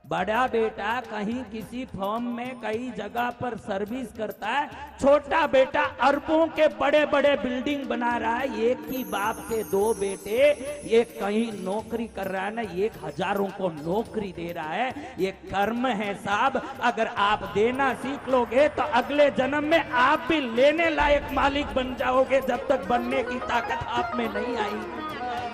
बड़ा बेटा कहीं किसी फर्म में कई जगह पर सर्विस करता है, छोटा बेटा अरबों के बड़े बड़े बिल्डिंग बना रहा है। एक ही बाप के दो बेटे, एक कहीं नौकरी कर रहा है ना, एक हजारों को नौकरी दे रहा है। ये कर्म है साहब। अगर आप देना सीख लोगे तो अगले जन्म में आप भी लेने लायक मालिक बन जाओगे, जब तक बनने की ताकत आप में नहीं आई।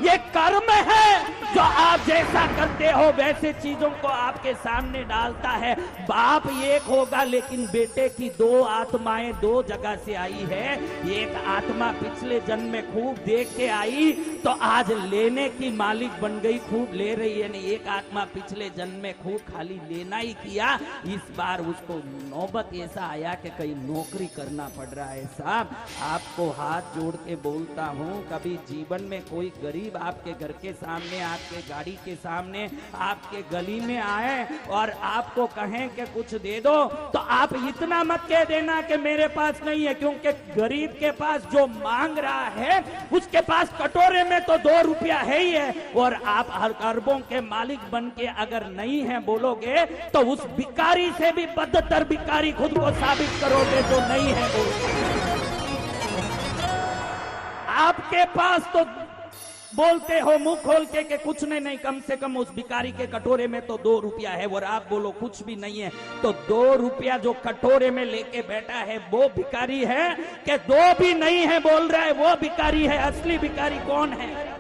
ये कर्म है जो आप जैसा करते हो वैसे चीजों को आपके सामने डालता है। बाप एक होगा लेकिन बेटे की दो आत्माएं दो जगह से आई है। एक आत्मा पिछले जन्म में खूब देख के आई तो आज लेने की मालिक बन गई, खूब ले रही है। नहीं, एक आत्मा पिछले जन्म में खूब खाली लेना ही किया, इस बार उसको नौबत ऐसा आया कि कहीं नौकरी करना पड़ रहा है। साहब आपको हाथ जोड़ के बोलता हूँ, कभी जीवन में कोई गरीब आपके घर के सामने, आपके गाड़ी के सामने, आपके गली में आए और आपको कहें कि कुछ दे दो, तो आप इतना मत कह देना कि मेरे पास नहीं है, क्योंकि गरीब के पास जो मांग रहा है उसके पास कटोरे में तो 2 रुपया है ही है। और आप अरबों के मालिक बन के अगर नहीं है बोलोगे तो उस भिखारी से भी बदतर भिखारी खुद को साबित करोगे जो नहीं है बोलोगे। आपके पास तो बोलते हो मुंह खोल के कि कुछ नहीं, कम से कम उस भिखारी के कटोरे में तो 2 रुपया है, और आप बोलो कुछ भी नहीं है। तो 2 रुपया जो कटोरे में लेके बैठा है वो भिखारी है कि 2 भी नहीं है बोल रहा है वो भिखारी है? असली भिखारी कौन है?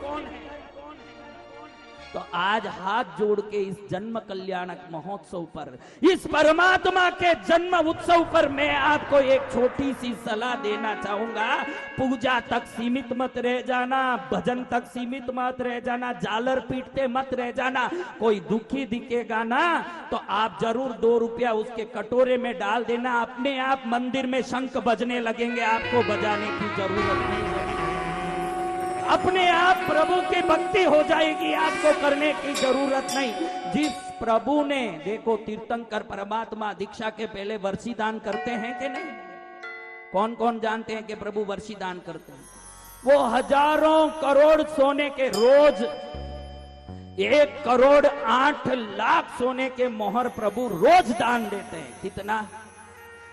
तो आज हाथ जोड़ के इस जन्म कल्याणक महोत्सव पर, इस परमात्मा के जन्म उत्सव पर मैं आपको एक छोटी सी सलाह देना चाहूंगा। पूजा तक सीमित मत रह जाना, भजन तक सीमित मत रह जाना, झालर पीटते मत रह जाना। कोई दुखी दिखेगा ना तो आप जरूर 2 रुपया उसके कटोरे में डाल देना, अपने आप मंदिर में शंख बजने लगेंगे, आपको बजाने की जरूरत नहीं है। अपने आप प्रभु की भक्ति हो जाएगी, आपको करने की जरूरत नहीं। जिस प्रभु ने, देखो तीर्थंकर परमात्मा दीक्षा के पहले वर्षी दान करते हैं कि नहीं? कौन कौन जानते हैं कि प्रभु वर्षी दान करते हैं? वो हजारों करोड़ सोने के रोज 1 करोड़ 8 लाख सोने के मोहर प्रभु रोज दान देते हैं। कितना?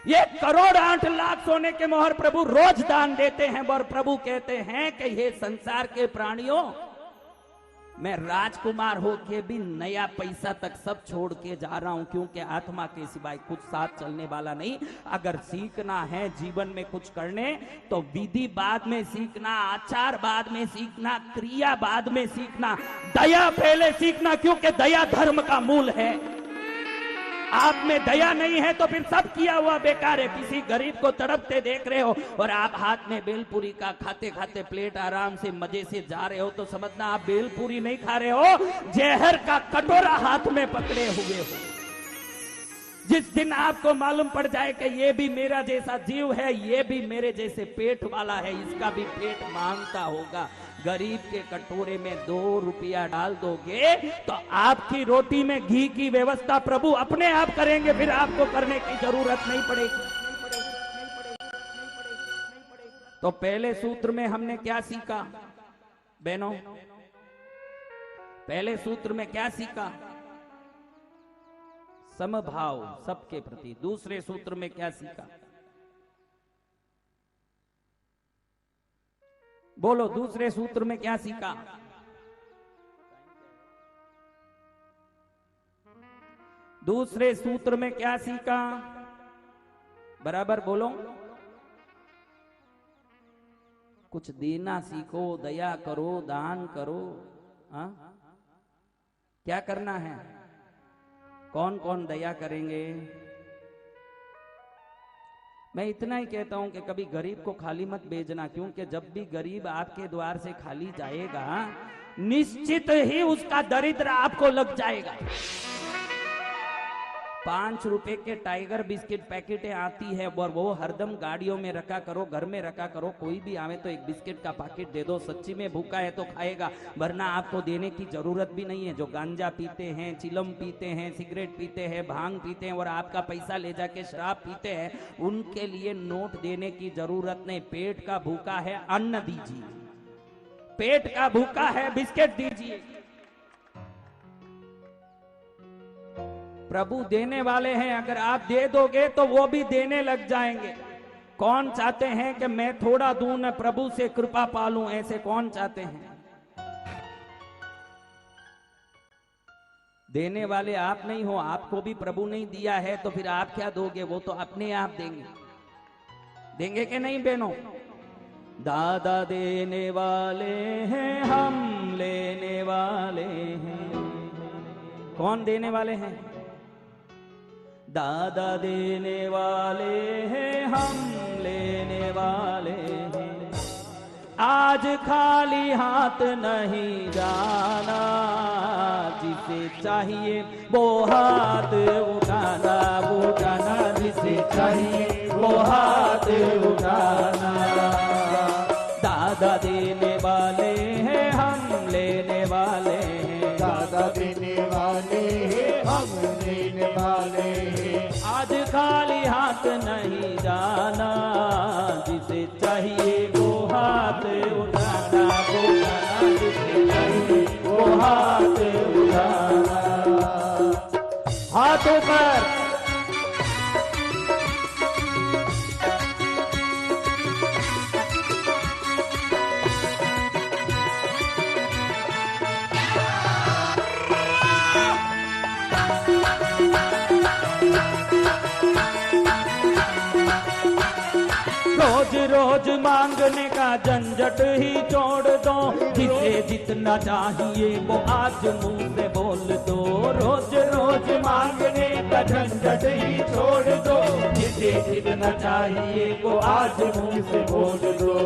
1 करोड़ 8 लाख सोने के मोहर प्रभु रोज दान देते हैं। और प्रभु कहते हैं कि ये संसार के प्राणियों, मैं राजकुमार होके भी नया पैसा तक सब छोड़ के जा रहा हूं, क्योंकि आत्मा के सिवाय कुछ साथ चलने वाला नहीं। अगर सीखना है जीवन में कुछ करने तो विधि बाद में सीखना, आचार बाद में सीखना, क्रिया बाद में सीखना, दया पहले सीखना, क्योंकि दया धर्म का मूल है। आप में दया नहीं है तो फिर सब किया हुआ बेकार है। किसी गरीब को तड़पते देख रहे हो और आप हाथ में बेलपूरी का खाते खाते प्लेट आराम से मजे से जा रहे हो तो समझना आप बेलपूरी नहीं खा रहे हो, जहर का कटोरा हाथ में पकड़े हुए हो। जिस दिन आपको मालूम पड़ जाए कि ये भी मेरा जैसा जीव है, ये भी मेरे जैसे पेट वाला है, इसका भी पेट मांगता होगा, गरीब के कटोरे में 2 रुपया डाल दोगे तो आपकी रोटी में घी की व्यवस्था प्रभु अपने आप करेंगे, फिर आपको करने की जरूरत नहीं पड़ेगी। तो पहले सूत्र में हमने क्या सीखा बहनों? पहले सूत्र में क्या सीखा? समभाव सबके प्रति। दूसरे सूत्र में क्या सीखा? बोलो, दूसरे सूत्र में क्या सीखा? दूसरे सूत्र में क्या सीखा? बराबर बोलो। कुछ देना सीखो, दया करो, दान करो। हाँ, क्या करना है? कौन कौन दया करेंगे? मैं इतना ही कहता हूं कि कभी गरीब को खाली मत भेजना, क्योंकि जब भी गरीब आपके द्वार से खाली जाएगा निश्चित ही उसका दरिद्र आपको लग जाएगा। 5 रुपए के टाइगर बिस्किट पैकेटें आती है और वो हरदम गाड़ियों में रखा करो, घर में रखा करो। कोई भी आवे तो एक बिस्किट का पैकेट दे दो, सच्ची में भूखा है तो खाएगा, वरना आपको देने की जरूरत भी नहीं है। जो गांजा पीते हैं, चिलम पीते हैं, सिगरेट पीते हैं, भांग पीते हैं और आपका पैसा ले जाके शराब पीते हैं, उनके लिए नोट देने की जरूरत नहीं। पेट का भूखा है, अन्न दीजिए। पेट का भूखा है, बिस्किट दीजिए। प्रभु देने वाले हैं, अगर आप दे दोगे तो वो भी देने लग जाएंगे। कौन चाहते हैं कि मैं थोड़ा दूं न प्रभु से कृपा पालूं, ऐसे कौन चाहते हैं? देने वाले आप नहीं हो, आपको भी प्रभु नहीं दिया है तो फिर आप क्या दोगे? वो तो अपने आप देंगे। देंगे कि नहीं बहनों? दादा देने वाले हैं, हम लेने वाले हैं। कौन देने वाले हैं? दादा देने वाले हैं, हम लेने वाले हैं। आज खाली हाथ नहीं जाना, जिसे चाहिए वो हाथ उठाना, उठाना जिसे चाहिए वो हाथ उठाना। दादा देने वाले हैं, हम लेने वाले हैं। दादा देने वाले हैं, हम लेने वाले हैं। आज खाली हाथ नहीं जाना, जिसे चाहिए वो हाथ उठाना, उठाना जिसे चाहिए वो हाथ उठाना। हाथों पर रोज रोज मांगने का झंझट ही छोड़ दो, जिसे जितना चाहिए वो आज मुंह से बोल दो। रोज रोज मांगने का झंझट ही छोड़ दो, जिसे जितना चाहिए वो आज मुंह से बोल दो।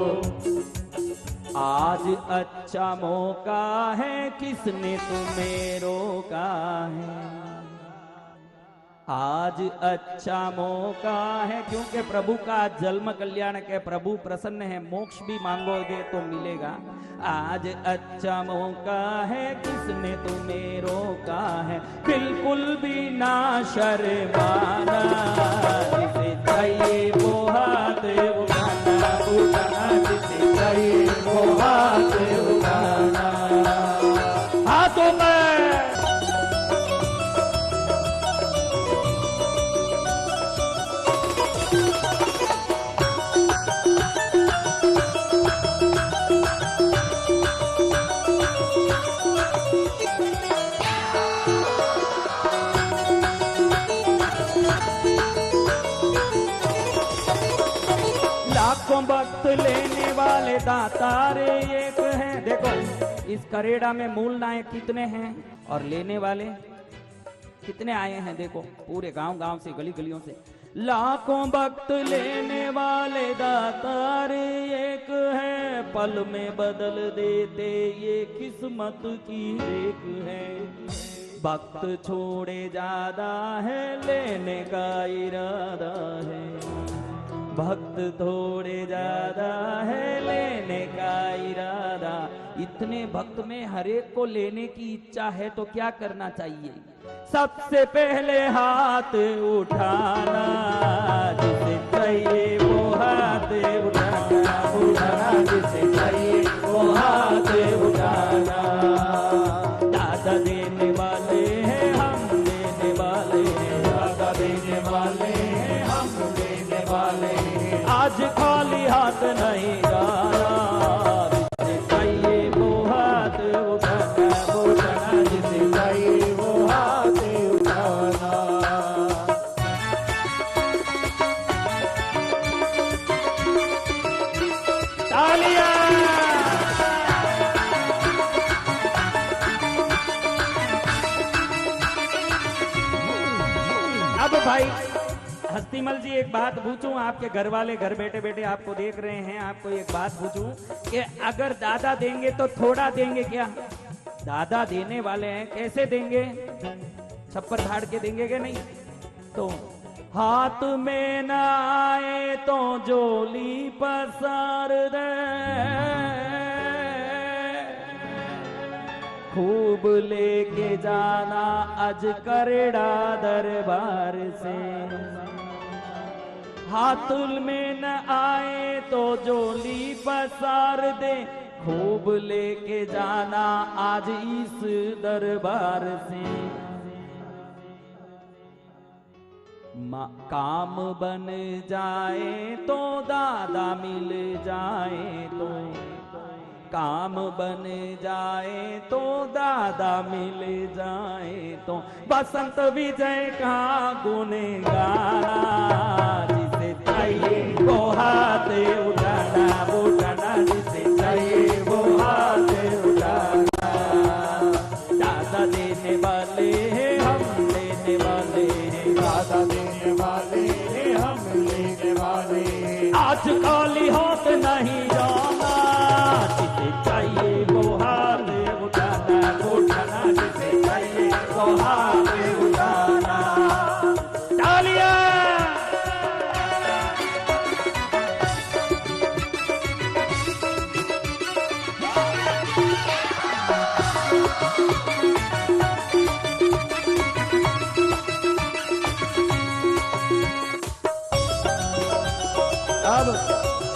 आज अच्छा मौका है, किसने तुम्हें रोका है? आज अच्छा मौका है, क्योंकि प्रभु का जन्म कल्याण के प्रभु प्रसन्न है, मोक्ष भी मांगोगे तो मिलेगा। आज अच्छा मौका है, किसने तुम्हें रोका है? बिल्कुल भी ना शर्माना, जिसे चाहिए वो हाथ उठाना, उठाना जिसे चाहिए वो हाथ उठाना। हाथों में भक्त लेने वाले दातारे एक हैं। देखो इस करेड़ा में मूल नायक कितने हैं और लेने वाले कितने आए हैं? देखो पूरे गांव गांव से, गली गलियों से लाखों भक्त लेने वाले दातारे एक है। पल में बदल देते ये किस्मत की एक है। भक्त छोड़े ज्यादा है, लेने का इरादा है। भक्त थोड़े ज्यादा है, लेने का इरादा। इतने भक्त में हर एक को लेने की इच्छा है तो क्या करना चाहिए? सबसे पहले हाथ उठाना, जिसे चाहिए वो हाथ उठाना, उठाना जिसे चाहिए वो हाथ उठाना। दादा देने वाले हैं, हम देने वाले हैं। दादा देने वाले हैं, हम देने वाले हैं। आज खाली हाथ नहीं जाना, जिसे चाहिए वो हाथ उठाना, उठाना जिसे चाहिए वो हाथ उठाना। तालियां! अब भाई हस्तीमल जी एक बात पूछूं, आपके घर वाले घर बैठे बैठे आपको देख रहे हैं, आपको एक बात पूछूं कि अगर दादा देंगे तो थोड़ा देंगे क्या? दादा देने वाले हैं, कैसे देंगे? छप्पर फाड़ के देंगे क्या? नहीं तो हाथ में ना आए तो जोली पसार दे, खूब लेके जाना अज करेड़ा दरबार से। हाथ में न आए तो जोली पसार दे, खूब लेके जाना आज इस दरबार से। काम बन जाए तो दादा मिल जाए तो, काम बन जाए तो दादा मिल जाए तो, बसंत विजय का गुण गाना, जिसे चाहिए वो हाथ उठाना, उठाना जिसे चाहिए वो हाथ उठाना। दादा देने वाले हैं, हम देने वाले हैं, दादा देने वाले हैं, हम लेने वाले हैं। आज काली हाथ नहीं जाना, जिसे चाहिए वो हाथ उठाना, उठाना जिसे चाहिए वो हाथ उठाना। तालियां। अब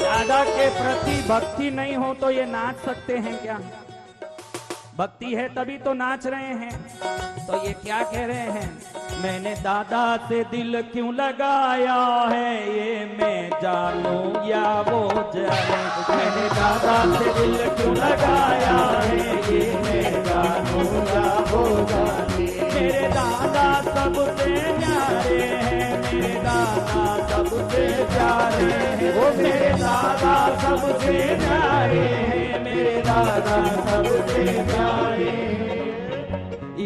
दादा के प्रति भक्ति नहीं हो तो ये नाच सकते हैं क्या? भक्ति है तभी तो नाच रहे हैं। तो ये क्या कह रहे हैं? मैंने दादा से दिल क्यों लगाया है, ये मैं जानूं या वो जाने। मैंने दादा से दिल क्यों लगाया है, ये मैं जानूं या वो जाने। मेरे दादा सबसे न्यारे हैं, मेरे दादा सबसे प्यारे हैं, वो मेरे दादा सबसे न्यारे हैं, मेरे दादा सबसे प्यारे हैं।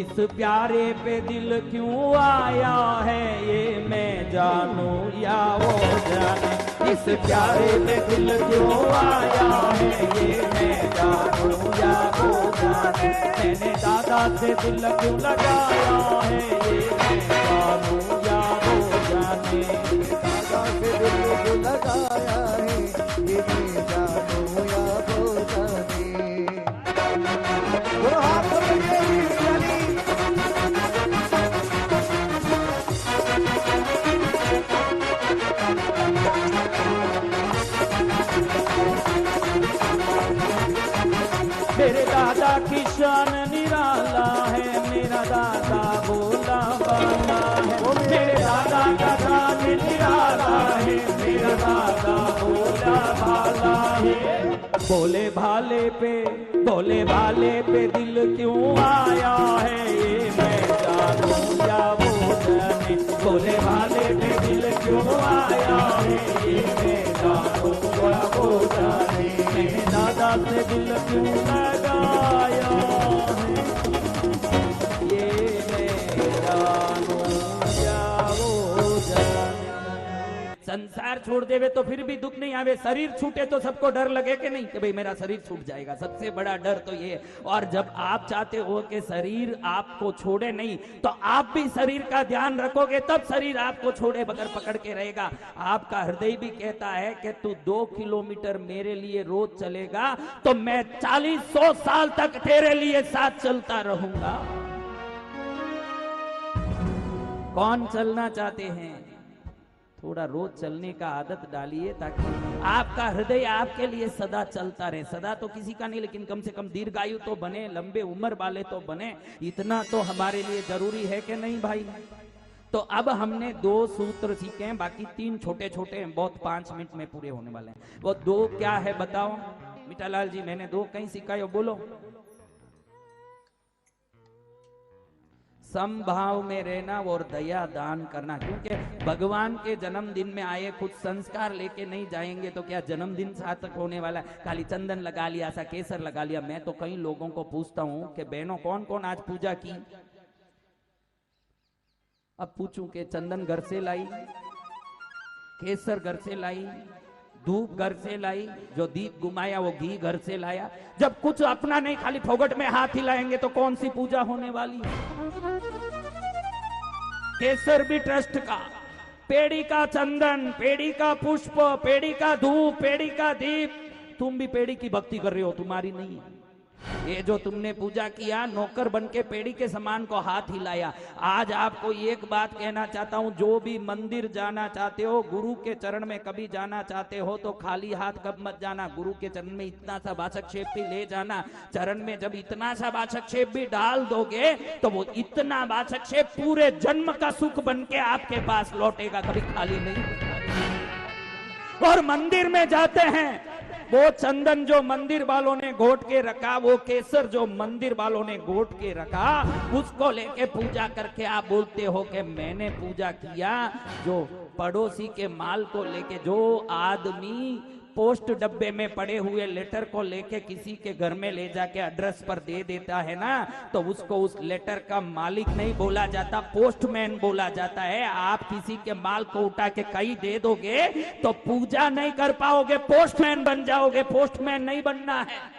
इस प्यारे पे दिल क्यों आया है, ये मैं जानूं या वो जाने। इस प्यारे पे दिल क्यों आया है, ये मैं जानूं या वो जाने। मैंने दादा से दिल क्यों लगाया है, ये मैं जानूं या वो जाने। दादा से दिल क्यों लगाया है, ये मैं जानूं या वो जाने। वो हाथ में मेरे दादा की शान निराला है, मेरा दादा भोला भाला है। मेरे दादा का शान निराला है, मेरा दादा भोला भाला है। भोले भाले पे दिल क्यों आया है, ये मैं जानूं या वो जाने। भोले भाले पे दिल क्यों आया है, ये मैं जानूं या वो जाने। मैंने दादा से दिल क्यों लगाया है, ये मैं जानूं या वो जाने। संसार छोड़ देवे तो फिर भी दुख नहीं आवे, शरीर छूटे तो सबको डर लगे कि नहीं कि भाई मेरा शरीर छूट जाएगा। सबसे बड़ा डर तो ये। और जब आप चाहते हो कि शरीर आपको छोड़े नहीं, तो आप भी शरीर का ध्यान रखोगे, तब शरीर आपको छोड़े बगैर पकड़ के रहेगा। आपका हृदय भी कहता है कि तू 2 किलोमीटर मेरे लिए रोज चलेगा तो मैं 40-100 साल तक तेरे लिए साथ चलता रहूंगा। कौन चलना चाहते हैं? थोड़ा रोज चलने का आदत डालिए, ताकि आपका हृदय आपके लिए सदा चलता रहे। सदा तो किसी का नहीं, लेकिन कम से कम दीर्घायु तो बने, लंबे उम्र वाले तो बने। इतना तो हमारे लिए जरूरी है कि नहीं भाई? तो अब हमने 2 सूत्र सीखे हैं, बाकी 3 छोटे छोटे हैं, बहुत 5 मिनट में पूरे होने वाले हैं। वो 2 क्या है बताओ मीठालाल जी? मैंने 2 कहीं सिखाए, बोलो। समभाव में रहना और दया दान करना। क्योंकि भगवान के जन्मदिन में आए, कुछ संस्कार लेके नहीं जाएंगे तो क्या जन्मदिन सार्थक होने वाला है? खाली चंदन लगा लिया, सा केसर लगा लिया। मैं तो कई लोगों को पूछता हूं कि बहनों कौन कौन आज पूजा की? अब पूछूं कि चंदन घर से लाई, केसर घर से लाई, धूप घर से लाई, जो दीप घुमाया वो घी घर से लाया। जब कुछ अपना नहीं, खाली फोगट में हाथ हिलाएंगे तो कौन सी पूजा होने वाली है? केसर भी ट्रस्ट का, पेड़ी का चंदन, पेड़ी का पुष्प, पेड़ी का धूप, पेड़ी का दीप। तुम भी पेड़ी की भक्ति कर रहे हो, तुम्हारी नहीं है। ये जो तुमने पूजा किया, नौकर बन के पेड़ी के समान को हाथ हिलाया। आज आपको एक बात कहना चाहता हूं, जो भी मंदिर जाना चाहते हो, गुरु के चरण में कभी जाना चाहते हो तो खाली हाथ कब मत जाना। गुरु के चरण में इतना सा वासक्षेप भी ले जाना। चरण में जब इतना सा वासक्षेप भी डाल दोगे तो वो इतना वासक्षेप पूरे जन्म का सुख बन के आपके पास लौटेगा, कभी खाली नहीं। और मंदिर में जाते हैं, वो चंदन जो मंदिर वालों ने घोट के रखा, वो केसर जो मंदिर वालों ने घोट के रखा, उसको लेके पूजा करके आप बोलते हो कि मैंने पूजा किया। जो पड़ोसी के माल को लेके, जो आदमी पोस्ट डब्बे में पड़े हुए लेटर को लेके किसी के घर में ले जाके एड्रेस पर दे देता है ना, तो उसको उस लेटर का मालिक नहीं बोला जाता, पोस्टमैन बोला जाता है। आप किसी के माल को उठा के कहीं दे दोगे तो पूजा नहीं कर पाओगे, पोस्टमैन बन जाओगे। पोस्टमैन नहीं बनना है,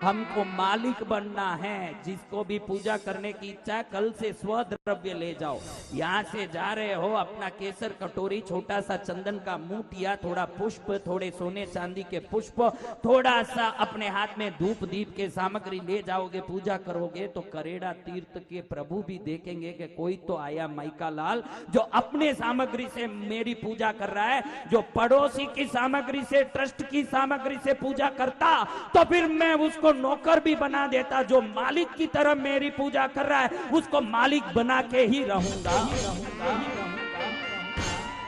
हमको मालिक बनना है। जिसको भी पूजा करने की इच्छा है, कल से स्वद्रव्य ले जाओ। यहाँ से जा रहे हो, अपना केसर कटोरी, छोटा सा चंदन का मूठिया, थोड़ा पुष्प, थोड़े सोने चांदी के पुष्प, थोड़ा सा अपने हाथ में धूप दीप के सामग्री ले जाओगे, पूजा करोगे तो करेड़ा तीर्थ के प्रभु भी देखेंगे कि कोई तो आया माइका लाल जो अपने सामग्री से मेरी पूजा कर रहा है। जो पड़ोसी की सामग्री से, ट्रस्ट की सामग्री से पूजा करता तो फिर मैं उसको नौकर भी बना देता। जो मालिक की तरह मेरी पूजा कर रहा है उसको मालिक बना के ही रहूंगा।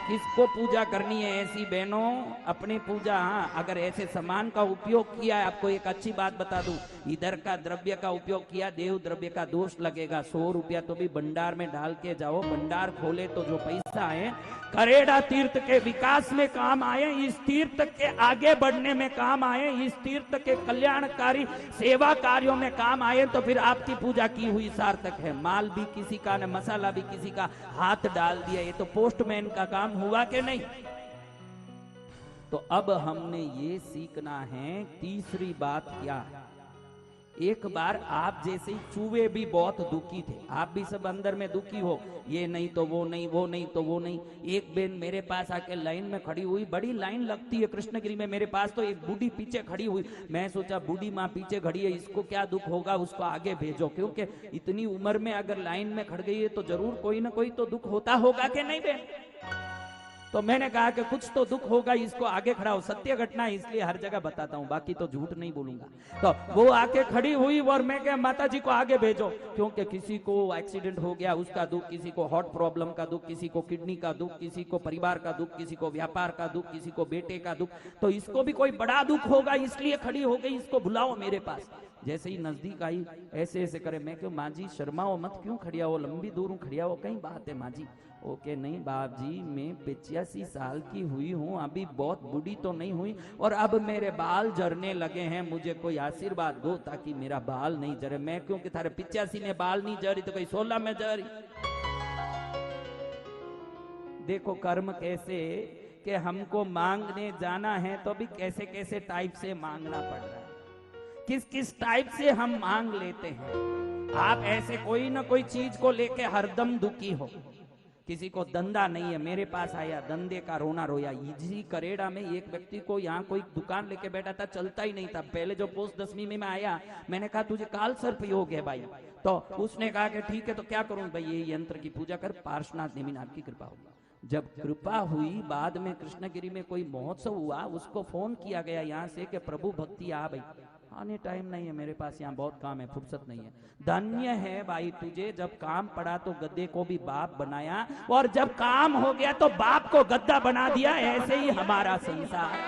किसको पूजा करनी है ऐसी बहनों, अपनी पूजा। हाँ, अगर ऐसे सामान का उपयोग किया है, आपको एक अच्छी बात बता दूं, इधर का द्रव्य का उपयोग किया, देव द्रव्य का दोष लगेगा। 100 रुपया तो भी भंडार में डाल के जाओ। भंडार खोले तो जो पैसा है करेड़ा तीर्थ के विकास में काम आए, इस तीर्थ के आगे बढ़ने में काम आए, इस तीर्थ के कल्याणकारी सेवा कार्यों में काम आए, तो फिर आपकी पूजा की हुई सार्थक है। माल भी किसी का न, मसाला भी किसी का, हाथ डाल दिया, ये तो पोस्टमैन का काम हुआ कि नहीं। तो अब हमने ये सीखना है, तीसरी बात क्या है। एक बार आप जैसे चूहे भी बहुत दुखी थे, आप भी सब अंदर में दुखी हो, ये नहीं तो वो नहीं, वो नहीं तो वो नहीं। एक बहन मेरे पास आके लाइन में खड़ी हुई, बड़ी लाइन लगती है कृष्णगिरी में मेरे पास, तो एक बूढ़ी पीछे खड़ी हुई। मैं सोचा बूढ़ी माँ पीछे खड़ी है, इसको क्या दुख होगा, उसको आगे भेजो, क्योंकि इतनी उम्र में अगर लाइन में खड़ गई है तो जरूर कोई ना कोई तो दुख होता होगा कि नहीं बहन। तो मैंने कहा कि कुछ तो दुख होगा, इसको आगे खड़ा हो। सत्य घटना है इसलिए हर जगह बताता हूं, बाकी तो झूठ नहीं बोलूंगा। तो वो आके खड़ी हुई और मैं कहा माता जी को आगे भेजो, क्योंकि किसी को एक्सीडेंट हो गया उसका दुख, किसी को हार्ट प्रॉब्लम का दुख, किसी को किडनी का दुख, किसी को परिवार का दुख, किसी को व्यापार का दुख, किसी को बेटे का दुख, तो इसको भी कोई बड़ा दुख होगा इसलिए खड़ी हो गई, इसको बुलाओ मेरे पास। जैसे ही नजदीक आई ऐसे ऐसे करे। मैं क्यों माँ जी शर्माओ मत, क्यों खड़िया हो, लंबी दूर खड़िया हो, कहीं बात है माँ जी। ओके नहीं बाप जी, मैं 85 साल की हुई हूँ, अभी बहुत बूढ़ी तो नहीं हुई, और अब मेरे बाल जरने लगे हैं, मुझे कोई आशीर्वाद दो ताकि मेरा बाल नहीं जरे। मैं क्योंकि थारे 85 ने बाल नहीं जरी तो कोई 16 में जरी। देखो कर्म कैसे कि हमको मांगने जाना है तो भी कैसे कैसे टाइप से मांगना पड़ रहा है, किस किस टाइप से हम मांग लेते हैं। आप ऐसे कोई ना कोई चीज को लेके हरदम दुखी हो। किसी को धंधा नहीं है, मेरे पास आया, धंधे का रोना रोया। इसी करेड़ा में एक व्यक्ति को यहाँ कोई दुकान लेके बैठा था, चलता ही नहीं था। पहले जो पोस्ट 10वीं में आया, मैंने कहा तुझे काल सर्प योग है भाई, तो उसने कहा कि ठीक है तो क्या करूं भाई, ये यंत्र की पूजा कर, पार्श्वनाथ नेमिनाथ की कृपा होगी। जब कृपा हुई, बाद में कृष्णगिरी में कोई महोत्सव हुआ, उसको फोन किया गया यहाँ से कि प्रभु भक्ति आ भाई, आने टाइम नहीं है मेरे पास, यहाँ बहुत काम है, फुर्सत नहीं है। धन्य है भाई तुझे, जब काम पड़ा तो गद्दे को भी बाप बनाया, और जब काम हो गया तो बाप को गद्दा बना दिया। ऐसे ही हमारा संसार,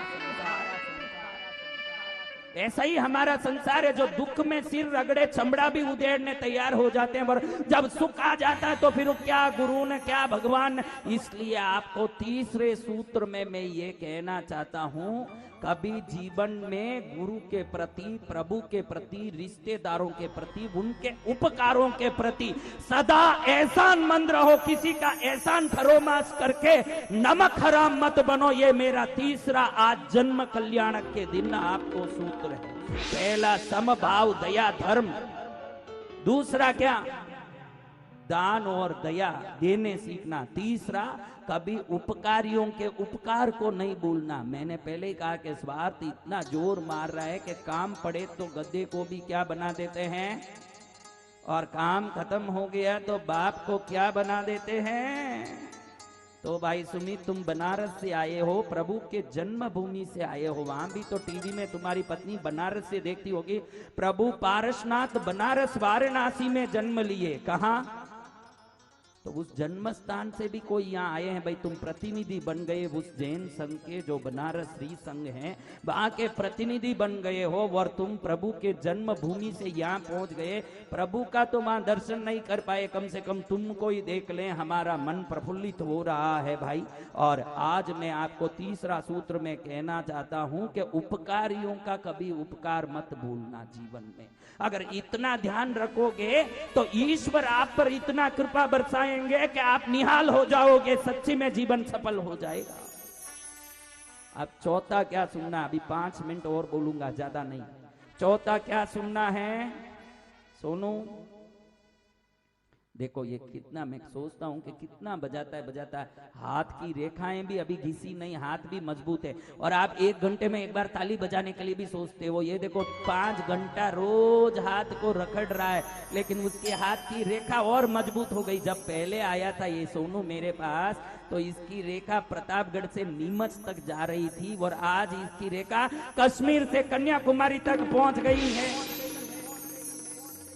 ऐसा ही हमारा संसार है, जो दुख में सिर रगड़े चमड़ा भी उधेड़ने तैयार हो जाते हैं, पर जब सुख आ जाता है तो फिर क्या गुरु ने, क्या भगवान। इसलिए आपको तीसरे सूत्र में मैं ये कहना चाहता हूं, कभी जीवन में गुरु के प्रति, प्रभु के प्रति, रिश्तेदारों के प्रति, उनके उपकारों के प्रति सदा एहसानमंद रहो। किसी का एहसान फरोमाश करके नमक हराम मत बनो। ये मेरा तीसरा आज जन्म कल्याणक के दिन आपको सूत्र है। पहला समभाव दया धर्म, दूसरा क्या, दान और दया देने सीखना। तीसरा, कभी उपकारियों के उपकार को नहीं भूलना। मैंने पहले ही कहा कि स्वार्थ इतना जोर मार रहा है कि काम पड़े तो गद्दे को भी क्या बना देते हैं, और काम खत्म हो गया तो बाप को क्या बना देते हैं। तो भाई सुमित, तुम बनारस से आए हो, प्रभु के जन्मभूमि से आए हो, वहां भी तो टीवी में तुम्हारी पत्नी बनारस से देखती होगी। प्रभु पारसनाथ बनारस वाराणसी में जन्म लिए, कहां? तो उस जन्म स्थान से भी कोई यहाँ आए हैं। भाई तुम प्रतिनिधि बन गए उस जैन संघ के, जो बनारस श्री संघ है, वहां के प्रतिनिधि बन गए हो, और तुम प्रभु के जन्म भूमि से यहाँ पहुंच गए। प्रभु का तो वहां दर्शन नहीं कर पाए, कम से कम तुमको ही देख लें, हमारा मन प्रफुल्लित हो रहा है भाई। और आज मैं आपको तीसरा सूत्र में कहना चाहता हूं कि उपकारियों का कभी उपकार मत भूलना जीवन में। अगर इतना ध्यान रखोगे तो ईश्वर आप पर इतना कृपा बरसाएंगे कि आप निहाल हो जाओगे, सच्ची में जीवन सफल हो जाएगा। अब चौथा क्या सुनना, अभी 5 मिनट और बोलूंगा, ज्यादा नहीं। चौथा क्या सुनना है, सोनू देखो ये कितना, मैं सोचता हूं कि कितना बजाता है। हाथ की रेखाएं भी अभी घिसी नहीं, हाथ भी मजबूत है। और आप 1 घंटे में एक बार ताली बजाने के लिए भी सोचते हो। ये देखो 5 घंटा रोज हाथ को रखड़ रहा है, लेकिन उसके हाथ की रेखा और मजबूत हो गई। जब पहले आया था ये सोनू मेरे पास, तो इसकी रेखा प्रतापगढ़ से नीमच तक जा रही थी, और आज इसकी रेखा कश्मीर से कन्याकुमारी तक पहुंच गई है।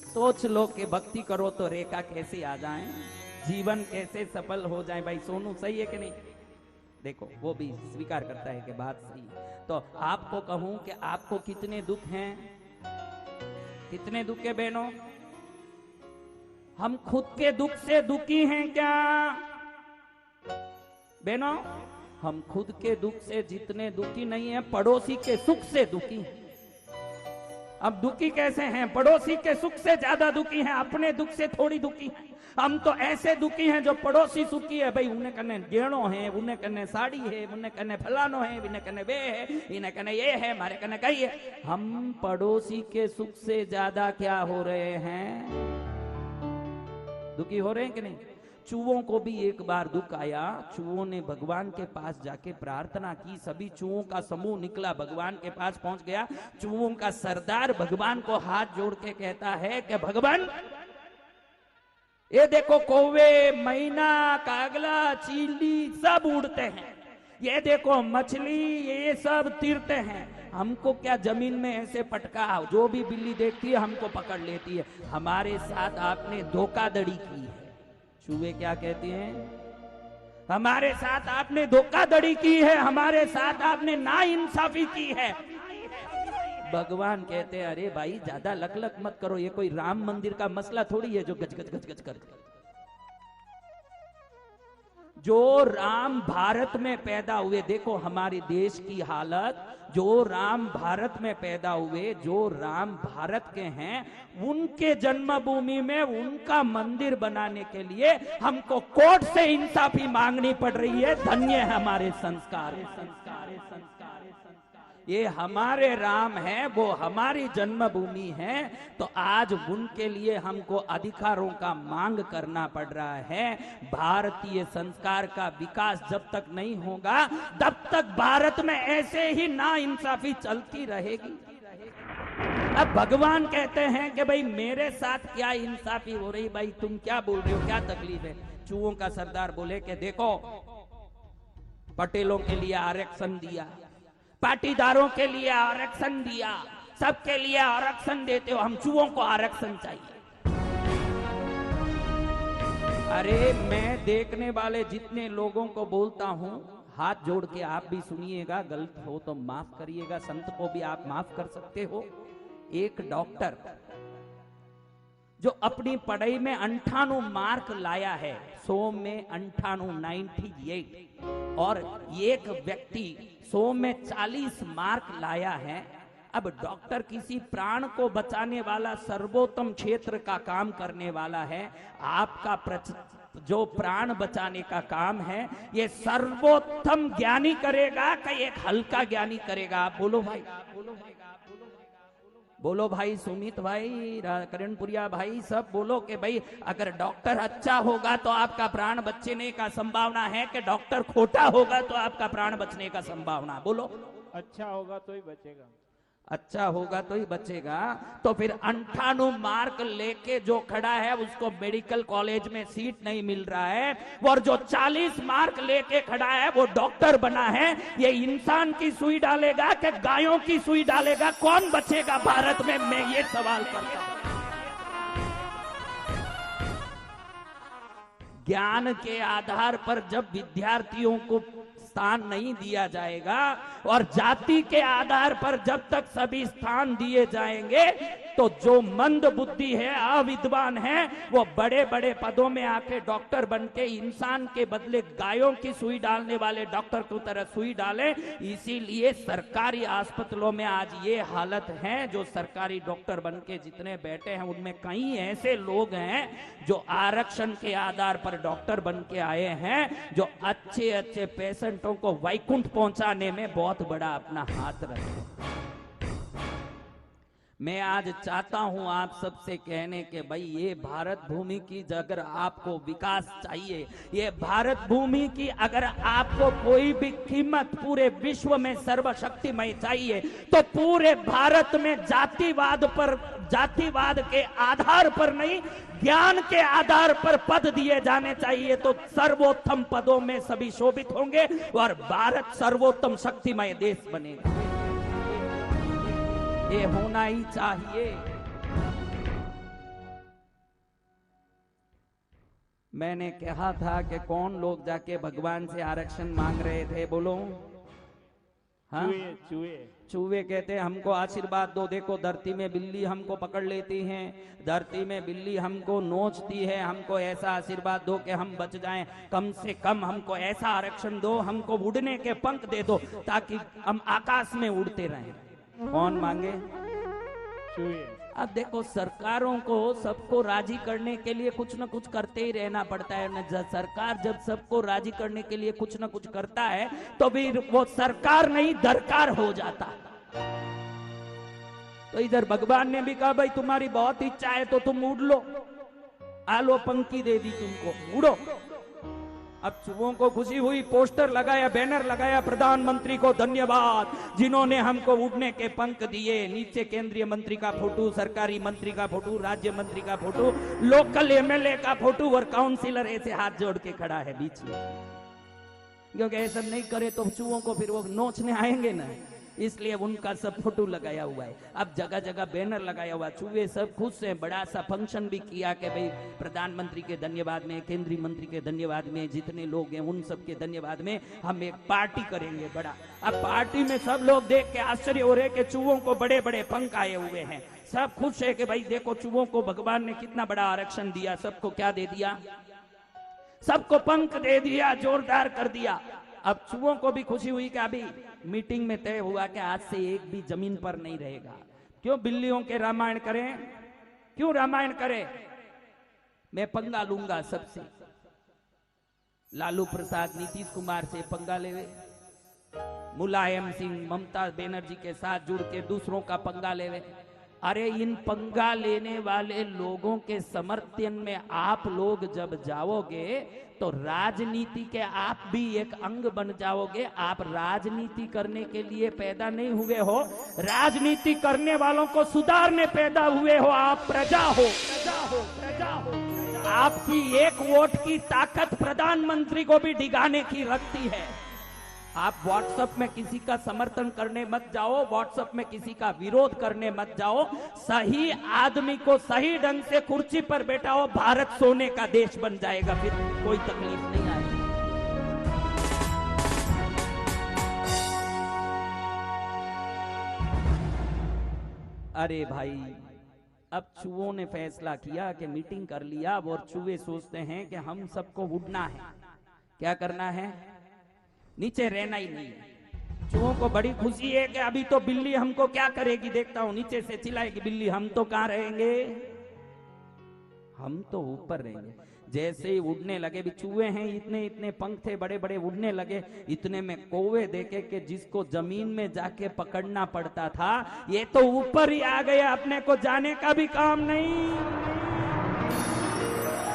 सोच लो कि भक्ति करो तो रेखा कैसे आ जाए, जीवन कैसे सफल हो जाए। भाई सोनू सही है कि नहीं? देखो वो भी स्वीकार करता है कि बात सही है। तो आपको कहूं कि आपको कितने दुख हैं, कितने दुख है बहनों? हम खुद के दुख से दुखी हैं क्या बहनों? हम खुद के दुख से जितने दुखी नहीं है, पड़ोसी के सुख से दुखी हैं। अब दुखी कैसे हैं? पड़ोसी के सुख से ज्यादा दुखी हैं, अपने दुख से थोड़ी दुखी हैं। हम तो ऐसे दुखी हैं जो पड़ोसी सुखी है। भाई उन्हें कने गेणो है, उन्हें कने साड़ी है, उन्हें कने फलानो है, इन्हें कने वे है, इन्हें कने ये है, हमारे कने कई है। हम पड़ोसी के सुख से ज्यादा क्या हो रहे हैं? दुखी हो रहे हैं कि नहीं? चूहों को भी एक बार दुख आया। चूहों ने भगवान के पास जाके प्रार्थना की। सभी चूहों का समूह निकला, भगवान के पास पहुंच गया। चूहों का सरदार भगवान को हाथ जोड़ के कहता है कि भगवान, ये देखो कौवे, मैना, कागला, चीली सब उड़ते हैं, ये देखो मछली, ये सब तीरते हैं। हमको क्या जमीन में ऐसे पटका, जो भी बिल्ली देखती है हमको पकड़ लेती है। हमारे साथ आपने धोखाधड़ी की है। चूहे क्या कहते हैं? हमारे साथ आपने धोखाधड़ी की है, हमारे साथ आपने नाइंसाफी की है। भगवान कहते हैं अरे भाई ज्यादा लक लक मत करो, ये कोई राम मंदिर का मसला थोड़ी है जो गज गज गज गज कर। जो राम भारत में पैदा हुए, देखो हमारे देश की हालत, जो राम भारत में पैदा हुए, जो राम भारत के हैं, उनके जन्मभूमि में उनका मंदिर बनाने के लिए हमको कोर्ट से इंसाफी मांगनी पड़ रही है। धन्य है हमारे संस्कार, ये हमारे राम है, वो हमारी जन्मभूमि है। तो आज उनके लिए हमको अधिकारों का मांग करना पड़ रहा है। भारतीय संस्कार का विकास जब तक नहीं होगा, तब तक भारत में ऐसे ही नाइंसाफी चलती रहेगी। अब भगवान कहते हैं कि भाई मेरे साथ क्या इंसाफी हो रही, भाई तुम क्या बोल रहे हो, क्या तकलीफ है? चूहों का सरदार बोले कि देखो, पटेलों के लिए आरक्षण दिया, पाटीदारों के लिए आरक्षण दिया, सबके लिए आरक्षण देते हो, हम चूहों को आरक्षण चाहिए। अरे मैं देखने वाले जितने लोगों को बोलता हूं, हाथ जोड़ के आप भी सुनिएगा, गलत हो तो माफ करिएगा, संत को भी आप माफ कर सकते हो। एक डॉक्टर जो अपनी पढ़ाई में 98 मार्क लाया है, 100 में 98, और एक व्यक्ति 100 में 40 मार्क लाया है। अब डॉक्टर किसी प्राण को बचाने वाला, सर्वोत्तम क्षेत्र का काम करने वाला है। आपका जो प्राण बचाने का काम है, ये सर्वोत्तम ज्ञानी करेगा कि एक हल्का ज्ञानी करेगा? आप बोलो भाई, बोलो भाई सुमित भाई, करणपुरिया भाई, सब बोलो कि भाई अगर डॉक्टर अच्छा होगा तो आपका प्राण बचने का संभावना है कि डॉक्टर खोटा होगा तो आपका प्राण बचने का संभावना? बोलो। अच्छा होगा तो ही बचेगा। अच्छा होगा तो ही बचेगा। तो फिर 98 मार्क लेके जो खड़ा है उसको मेडिकल कॉलेज में सीट नहीं मिल रहा है, और जो 40 मार्क लेके खड़ा है वो डॉक्टर बना है। ये इंसान की सुई डालेगा कि गायों की सुई डालेगा? कौन बचेगा भारत में? मैं ये सवाल करता हूं। ज्ञान के आधार पर जब विद्यार्थियों को स्थान नहीं दिया जाएगा और जाति के आधार पर जब तक सभी स्थान दिए जाएंगे तो जो मंद बुद्धि है, अविद्वान है, वो बड़े बड़े पदों में आके डॉक्टर बन के इंसान के बदले गायों की सुई डालने वाले डॉक्टर की तरह सुई डाले। इसीलिए सरकारी अस्पतालों में आज ये हालत है। जो सरकारी डॉक्टर बन के जितने बैठे हैं उनमें कई ऐसे लोग हैं जो आरक्षण के आधार पर डॉक्टर बन के आए हैं, जो अच्छे अच्छे पेशेंटों को वैकुंठ पहुंचाने में बहुत बड़ा अपना हाथ रखे। मैं आज चाहता हूं आप सबसे कहने के भाई ये भारत भूमि की अगर आपको विकास चाहिए, ये भारत भूमि की अगर आपको कोई भी कीमत पूरे विश्व में सर्वशक्तिमय चाहिए तो पूरे भारत में जातिवाद के आधार पर नहीं, ज्ञान के आधार पर पद दिए जाने चाहिए। तो सर्वोत्तम पदों में सभी शोभित होंगे और भारत सर्वोत्तम शक्तिमय देश बनेगा। ये होना ही चाहिए। मैंने कहा था कि कौन लोग जाके भगवान से आरक्षण मांग रहे थे? बोलो। हाँ, चूहे कहते हैं हमको आशीर्वाद दो। देखो धरती में बिल्ली हमको पकड़ लेती हैं, धरती में बिल्ली हमको नोचती है, हमको ऐसा आशीर्वाद दो कि हम बच जाएं। कम से कम हमको ऐसा आरक्षण दो, हमको उड़ने के पंख दे दो ताकि हम आकाश में उड़ते रहें। कौन मांगे? अब देखो सरकारों को सबको राजी करने के लिए कुछ ना कुछ करते ही रहना पड़ता है। सरकार जब सबको राजी करने के लिए कुछ ना कुछ करता है तो फिर वो सरकार नहीं दरकार हो जाता। तो इधर भगवान ने भी कहा भाई तुम्हारी बहुत इच्छा है तो तुम उड़ लो, आलो पंखी दे दी तुमको, उड़ो। अब चूहों को खुशी हुई, पोस्टर लगाया, बैनर लगाया, प्रधानमंत्री को धन्यवाद जिन्होंने हमको उड़ने के पंख दिए। नीचे केंद्रीय मंत्री का फोटो, सरकारी मंत्री का फोटो, राज्य मंत्री का फोटो, लोकल एमएलए का फोटो और काउंसिलर ऐसे हाथ जोड़ के खड़ा है बीच में। क्योंकि ऐसा नहीं करे तो चूहों को फिर वो नोचने आएंगे ना, इसलिए उनका सब फोटो लगाया हुआ है। अब जगह जगह बैनर लगाया हुआ, चूहे सब खुश हैं। बड़ा सा फंक्शन भी किया कि भाई प्रधानमंत्री के धन्यवाद में, केंद्रीय मंत्री के धन्यवाद में, जितने लोग हैं उन सब के धन्यवाद में हम एक पार्टी करेंगे बड़ा। अब पार्टी में सब लोग देख के आश्चर्य हो रहे कि चूहों को बड़े बड़े पंख आए हुए हैं। सब खुश है कि भाई देखो चूहों को भगवान ने कितना बड़ा आरक्षण दिया। सबको क्या दे दिया? सबको पंख दे दिया, जोरदार कर दिया। अब चूहों को भी खुशी हुई कि अभी मीटिंग में तय हुआ कि आज से एक भी जमीन पर नहीं रहेगा। क्यों बिल्लियों के रामायण करें? क्यों रामायण करें? मैं पंगा लूंगा सबसे। लालू प्रसाद नीतीश कुमार से पंगा लेवे, मुलायम सिंह ममता बनर्जी के साथ जुड़ के दूसरों का पंगा लेवे। अरे इन पंगा लेने वाले लोगों के समर्थन में आप लोग जब जाओगे तो राजनीति के आप भी एक अंग बन जाओगे। आप राजनीति करने के लिए पैदा नहीं हुए हो, राजनीति करने वालों को सुधारने पैदा हुए हो। आप प्रजा हो, प्रजा हो, प्रजा हो। आपकी एक वोट की ताकत प्रधानमंत्री को भी डिगाने की रखती है। आप व्हाट्सएप में किसी का समर्थन करने मत जाओ, व्हाट्सएप में किसी का विरोध करने मत जाओ। सही आदमी को सही ढंग से कुर्सी पर बैठाओ, भारत सोने का देश बन जाएगा, फिर कोई तकलीफ नहीं आएगी। अरे भाई अब चूहों ने फैसला किया कि मीटिंग कर लिया और चूहे सोचते हैं कि हम सबको उड़ना है। क्या करना है? नीचे रहना ही नहीं है। चूहों को बड़ी खुशी है कि अभी तो बिल्ली हमको क्या करेगी, देखता हूं नीचे से चिल्लाएगी बिल्ली, हम तो कहां रहेंगे, हम तो ऊपर रहेंगे। जैसे ही उड़ने लगे, भी चूहे हैं इतने इतने पंख थे बड़े बड़े, उड़ने लगे, इतने में कौवे देखे कि जिसको जमीन में जाके पकड़ना पड़ता था ये तो ऊपर ही आ गया, अपने को जाने का भी काम नहीं।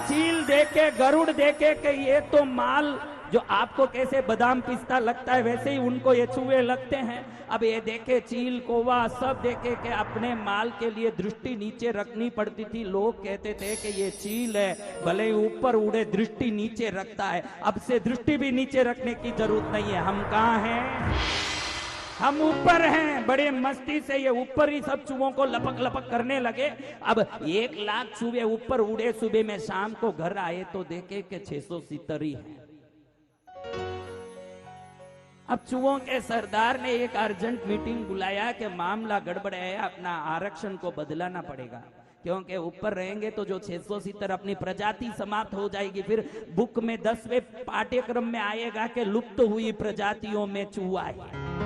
चील देखे, गरुड़ देखे कि ये तो माल जो आपको कैसे बादाम पिस्ता लगता है वैसे ही उनको ये चूहे लगते हैं। अब ये देखे चील कौवा सब देखे कि अपने माल के लिए दृष्टि नीचे रखनी पड़ती थी। लोग कहते थे कि ये चील है, भले ही ऊपर उड़े दृष्टि नीचे रखता है। अब से दृष्टि भी नीचे रखने की जरूरत नहीं है। हम कहाँ हैं? हम ऊपर हैं। बड़े मस्ती से ये ऊपर ही सब चूहों को लपक लपक करने लगे। अब 1 लाख चूहे ऊपर उड़े, सुबह में शाम को घर आए तो देखे कि 670 ही है। अब चूहों के सरदार ने एक अर्जेंट मीटिंग बुलाया कि मामला गड़बड़ है, अपना आरक्षण को बदलाना पड़ेगा, क्योंकि ऊपर रहेंगे तो जो 670 अपनी प्रजाति समाप्त हो जाएगी। फिर बुक में 10वें पाठ्यक्रम में आएगा कि लुप्त हुई प्रजातियों में चूहा है।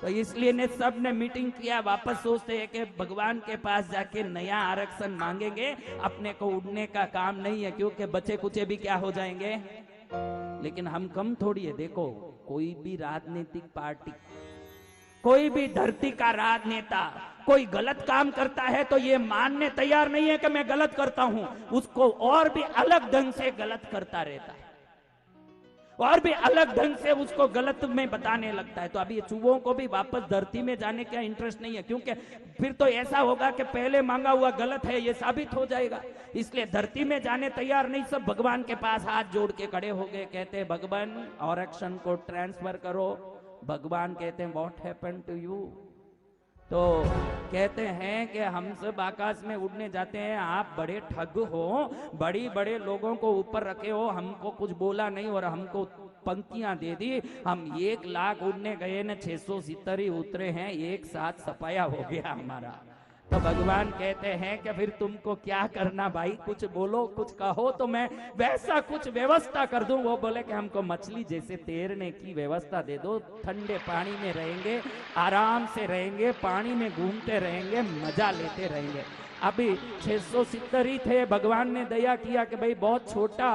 तो इसलिए ने सब ने मीटिंग किया, वापस सोचते हैं कि भगवान के पास जाके नया आरक्षण मांगेंगे, अपने को उड़ने का काम नहीं है क्योंकि बचे कुचे भी क्या हो जाएंगे। लेकिन हम कम थोड़ी है। देखो कोई भी राजनीतिक पार्टी, कोई भी धरती का राजनेता कोई गलत काम करता है तो ये मानने तैयार नहीं है कि मैं गलत करता हूं, उसको और भी अलग ढंग से गलत करता रहता है और भी अलग ढंग से उसको गलत में बताने लगता है। तो अभी चूहों को भी वापस धरती में जाने का इंटरेस्ट नहीं है, क्योंकि फिर तो ऐसा होगा कि पहले मांगा हुआ गलत है ये साबित हो जाएगा। इसलिए धरती में जाने तैयार नहीं, सब भगवान के पास हाथ जोड़ के खड़े हो गए। कहते हैं भगवान आरक्षण को ट्रांसफर करो। भगवान कहते हैं व्हाट हैपेंड टू यू? तो कहते हैं कि हम सब आकाश में उड़ने जाते हैं, आप बड़े ठग हो, बड़ी बड़े लोगों को ऊपर रखे हो, हमको कुछ बोला नहीं और हमको पंक्तियां दे दी। हम 1 लाख उड़ने गए न 670 ही उतरे हैं, एक साथ सफाया हो गया हमारा। तो भगवान कहते हैं कि फिर तुमको क्या करना भाई, कुछ बोलो, कुछ कहो तो मैं वैसा कुछ व्यवस्था कर दूं। वो बोले कि हमको मछली जैसे तैरने की व्यवस्था दे दो, ठंडे पानी में रहेंगे, आराम से रहेंगे, पानी में घूमते रहेंगे, मजा लेते रहेंगे। अभी 670 ही थे। भगवान ने दया किया कि भाई बहुत छोटा,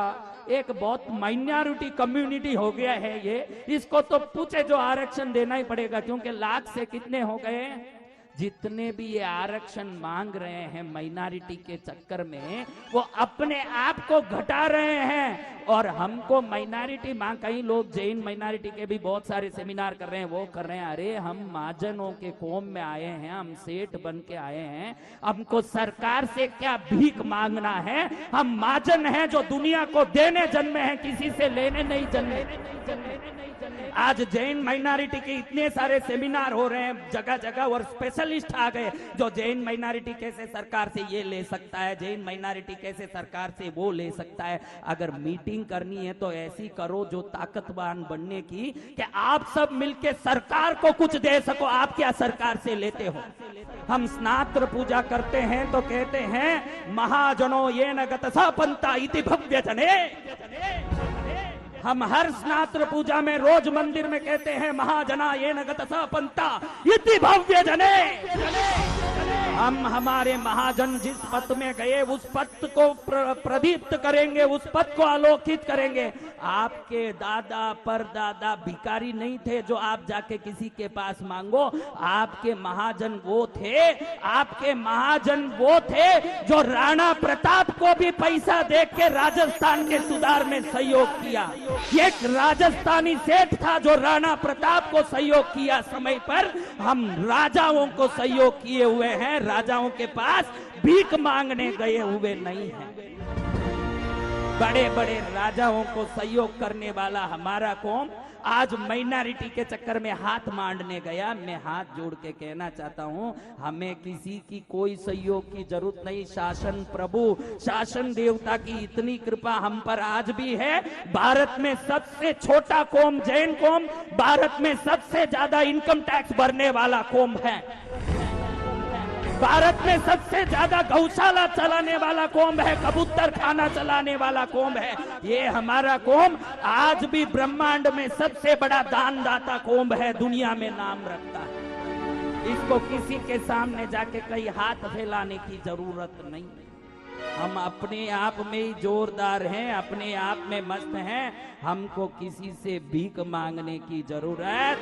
एक बहुत माइनॉरिटी कम्युनिटी हो गया है ये, इसको तो पूछे जो आरक्षण देना ही पड़ेगा, क्योंकि लाख से कितने हो गए। जितने भी ये आरक्षण मांग रहे हैं माइनॉरिटी के चक्कर में, वो अपने आप को घटा रहे हैं और हमको माइनॉरिटी मांग। कई लोग जैन माइनॉरिटी के भी बहुत सारे सेमिनार कर रहे हैं, वो कर रहे हैं। अरे हम महाजनों के कौम में आए हैं, हम सेठ बन के आए हैं, हमको सरकार से क्या भीख मांगना है? हम महाजन हैं जो दुनिया को देने जन्मे हैं, किसी से लेने नहीं जन्मे। आज जैन माइनॉरिटी के इतने सारे सेमिनार हो रहे हैं जगह जगह और स्पेशलिस्ट आ गए जो जैन माइनॉरिटी कैसे सरकार से ये ले सकता है, जैन माइनॉरिटी कैसे सरकार से वो ले सकता है। अगर मीटिंग करनी है तो ऐसी करो जो ताकतवान बनने की, कि आप सब मिलके सरकार को कुछ दे सको। आप क्या सरकार से लेते हो? हम स्नात्र पूजा करते हैं तो कहते हैं महाजनो ये न गतसा पंता इति भव्य जने। हम हर स्नात्र पूजा में रोज मंदिर में कहते हैं महाजना ये न गतसा पंता इति भव्य जने। हम हमारे महाजन जिस पथ में गए उस पथ को प्रदीप्त करेंगे, उस पथ को आलोकित करेंगे। आपके दादा परदादा भिखारी नहीं थे जो आप जाके किसी के पास मांगो। आपके महाजन वो थे, आपके महाजन वो थे जो राणा प्रताप को भी पैसा दे के राजस्थान के सुधार में सहयोग किया। एक राजस्थानी सेठ था जो राणा प्रताप को सहयोग किया समय पर। हम राजाओं को सहयोग किए हुए हैं, राजाओं के पास भीख मांगने गए हुए नहीं हैं। बड़े बड़े राजाओं को सहयोग करने वाला हमारा कौम आज माइनॉरिटी के चक्कर में हाथ मांडने गया। मैं हाथ जोड़ के कहना चाहता हूं, हमें किसी की कोई सहयोग की जरूरत नहीं। शासन प्रभु, शासन देवता की इतनी कृपा हम पर आज भी है। भारत में सबसे छोटा कौम जैन कौम, भारत में सबसे ज्यादा इनकम टैक्स भरने वाला कौम है। भारत में सबसे ज्यादा गौशाला चलाने वाला कौम है, कबूतर खाना चलाने वाला कौम है। ये हमारा कौम आज भी ब्रह्मांड में सबसे बड़ा दानदाता कौम है, दुनिया में नाम रखता है। इसको किसी के सामने जाके कहीं हाथ फैलाने की जरूरत नहीं है। हम अपने आप में ही जोरदार हैं, अपने आप में मस्त हैं, हमको किसी से भीख मांगने की जरूरत।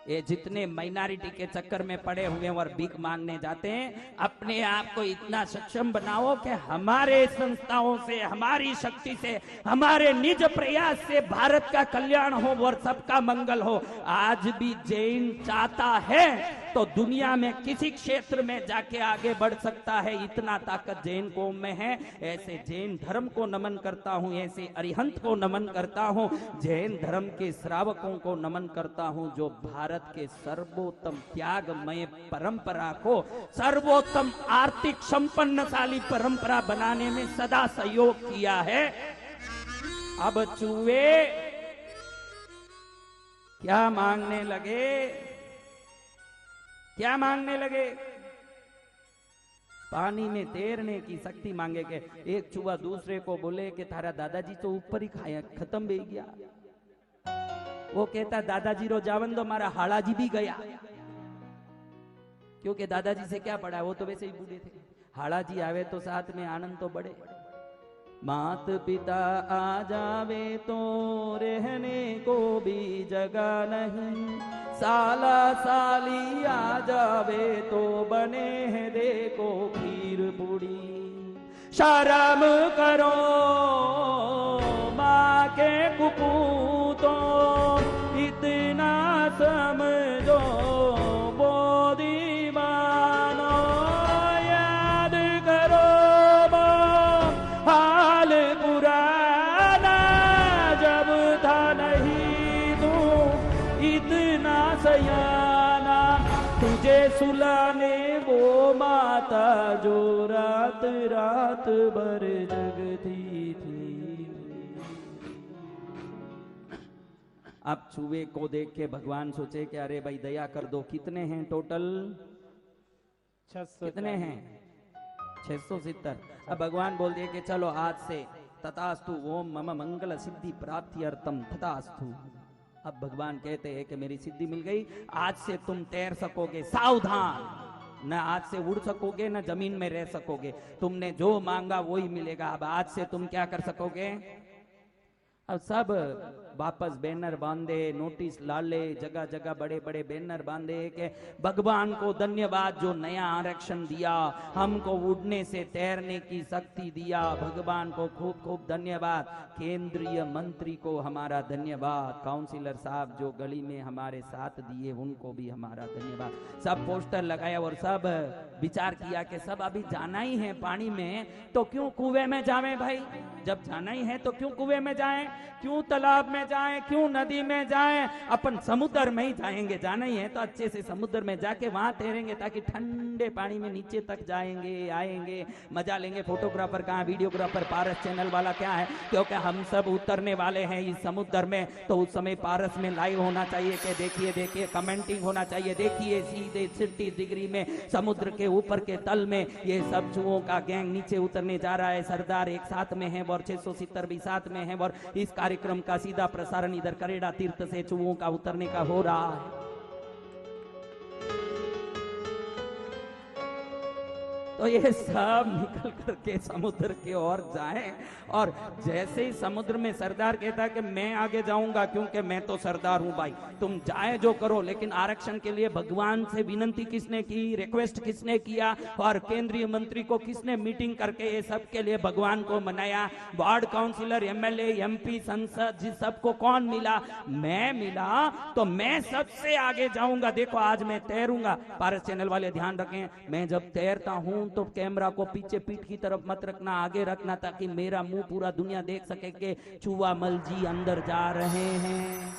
ये जितने माइनॉरिटी के चक्कर में पड़े हुए हैं और भीख मांगने जाते हैं, अपने आप को इतना सक्षम बनाओ कि हमारे संस्थाओं से, हमारी शक्ति से, हमारे निज प्रयास से भारत का कल्याण हो और सबका मंगल हो। आज भी जैन चाहता है तो दुनिया में किसी क्षेत्र में जाके आगे बढ़ सकता है, इतना ताकत जैन कौम में है। ऐसे जैन धर्म को नमन करता हूं, ऐसे अरिहंत को नमन करता हूं, जैन धर्म के श्रावकों को नमन करता हूं, जो भारत के सर्वोत्तम त्यागमय परंपरा को सर्वोत्तम आर्थिक संपन्नशाली परंपरा बनाने में सदा सहयोग किया है। अब चूहे क्या मांगने लगे, क्या मांगने लगे? पानी में तैरने की शक्ति मांगे के। एक चूहा दूसरे को बोले कि थारा दादाजी तो ऊपर ही खाया, खत्म भी गया। वो कहता दादाजी रो जावन दो, मारा हाड़ाजी भी गया। क्योंकि दादाजी से क्या पड़ा, वो तो वैसे ही बूढ़े थे। हाड़ाजी आवे तो साथ में आनंद तो बढ़े। मात पिता आ जावे तो रहने को भी जगह नहीं, साला साली आ जावे तो बने हैं देखो खीर पूड़ी। शर्म करो माँ के कुपूतों, इतना समझो बोधी मानो। याद करो हाल पुराना, जब था नहीं तू इतना सयाना, तुझे सुलाने वो माता जो रात रात भर जगती थी। अब चूहे को देख के भगवान सोचे कि अरे भाई दया कर दो। कितने हैं टोटल? 600। कितने हैं? 670। अब भगवान बोल दिए कि चलो आज से तथास्तु, ओम मम मंगल सिद्धि प्राप्ति अर्थम तथास्तु। अब भगवान कहते हैं कि मेरी सिद्धि मिल गई, आज से तुम तैर सकोगे। सावधान, न आज से उड़ सकोगे न जमीन में रह सकोगे, तुमने जो मांगा वही मिलेगा। अब आज से तुम क्या कर सकोगे? अब सब वापस बैनर बांधे, नोटिस लाले, जगह जगह बड़े बड़े बैनर बांधे कि भगवान को धन्यवाद जो नया आरक्षण दिया, हमको उड़ने से तैरने की शक्ति दिया, भगवान को खूब खूब धन्यवाद। केंद्रीय मंत्री को हमारा धन्यवाद, काउंसिलर साहब जो गली में हमारे साथ दिए उनको भी हमारा धन्यवाद। सब पोस्टर लगाया और सब विचार किया कि सब अभी जाना ही है पानी में तो क्यों कुएं में जाएं भाई, जब जाना ही है तो क्यों कुएं में जाएं, क्यों तालाब में जाएं, क्यों नदी में जाएं, अपन समुद्र में ही जाएंगे। जाना ही है तो अच्छे से समुद्र में जाके वहां तैरेंगे ताकि ठंडे पानी में नीचे तक जाएंगे, आएंगे, मजा लेंगे। फोटोग्राफर कहाँ, वीडियोग्राफर पारस चैनल वाला क्या है, क्योंकि हम सब उतरने वाले हैं इस समुद्र में, तो उस समय पारस में लाइव होना चाहिए कि देखिए देखिए, कमेंटिंग होना चाहिए, देखिए सीधे 30 डिग्री में समुद्र के ऊपर के तल में ये सब चूहों का गैंग नीचे उतरने जा रहा है। सरदार एक साथ में है और 670 भी साथ में है और इस कार्यक्रम का सीधा प्रसारण इधर करेड़ा तीर्थ से चूहों का उतरने का हो रहा है। तो ये सब निकल करके समुद्र की ओर जाएं और जैसे ही समुद्र में सरदार कहता है कि मैं आगे जाऊंगा क्योंकि मैं तो सरदार हूं भाई, तुम जाए जो करो, लेकिन आरक्षण के लिए भगवान से विनती किसने की, रिक्वेस्ट किसने किया और केंद्रीय मंत्री को किसने मीटिंग करके ये सब के लिए भगवान को मनाया। वार्ड काउंसिलर, एमएलए, एमपी, संसद, जिस सबको कौन मिला? मैं मिला, तो मैं सबसे आगे जाऊंगा। देखो आज मैं तैरूंगा। पारस चैनल वाले ध्यान रखें, मैं जब तैरता हूं तो कैमरा को पीछे पीठ की तरफ मत रखना, आगे रखना, ताकि मेरा मुंह पूरा दुनिया देख सके कि चूहा मल जी अंदर जा रहे हैं।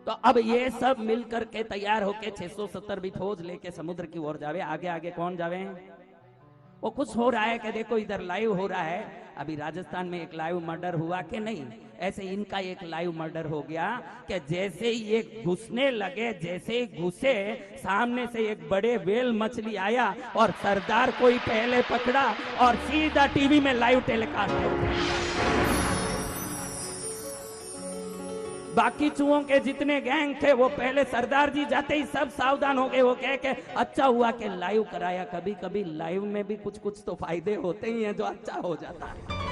तो अब ये सब मिलकर के तैयार होके 670 भी फौज लेके समुद्र की ओर जावे। आगे आगे कौन जावे? वो कुछ हो रहा है कि देखो इधर लाइव हो रहा है। अभी राजस्थान में एक लाइव मर्डर हुआ कि नहीं, ऐसे इनका एक लाइव मर्डर हो गया कि जैसे ही ये घुसने लगे, जैसे ही घुसे, सामने से एक बड़े वेल मछली आया और सरदार को ही पहले पकड़ा और सीधा टीवी में लाइव टेलीकास्ट। बाकी चूहों के जितने गैंग थे वो पहले सरदार जी जाते ही सब सावधान हो गए। वो कह के अच्छा हुआ कि लाइव कराया। कभी कभी लाइव में भी कुछ कुछ तो फायदे होते ही हैं जो अच्छा हो जाता है।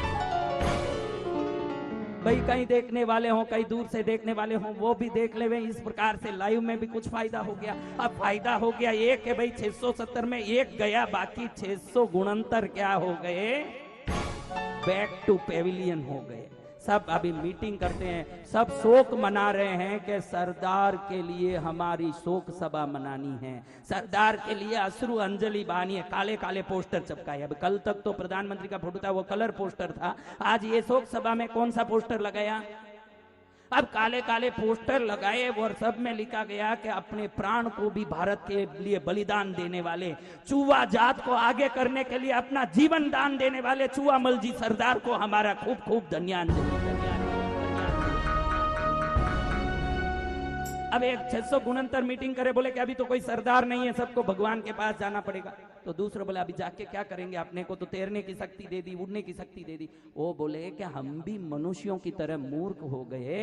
भाई कहीं देखने वाले हों, कहीं दूर से देखने वाले हों, वो भी देख ले। इस प्रकार से लाइव में भी कुछ फायदा हो गया। अब फायदा हो गया एक है भाई, 670 में एक गया, बाकी 600 गुणंतर क्या हो गए, बैक टू पेविलियन हो गए। सब अभी मीटिंग करते हैं, सब शोक मना रहे हैं कि सरदार के लिए हमारी शोक सभा मनानी है, सरदार के लिए अश्रु अंजलि बानी है। काले काले पोस्टर चिपकाए। अब कल तक तो प्रधानमंत्री का फोटो था, वो कलर पोस्टर था। आज ये शोक सभा में कौन सा पोस्टर लगाया? अब काले काले पोस्टर लगाए और सब में लिखा गया कि अपने प्राण को भी भारत के लिए बलिदान देने वाले, चूहा जात को आगे करने के लिए अपना जीवन दान देने वाले चूहा मल जी सरदार को हमारा खूब खूब धन्यवाद। अब एक 600 गुणंतर मीटिंग करे, बोले कि अभी तो कोई सरदार नहीं है, सबको भगवान के पास जाना पड़ेगा। तो दूसरा बोले अभी जाके क्या करेंगे, अपने को तो तैरने की शक्ति दे दी, उड़ने की शक्ति दे दी। वो बोले कि हम भी मनुष्यों की तरह मूर्ख हो गए,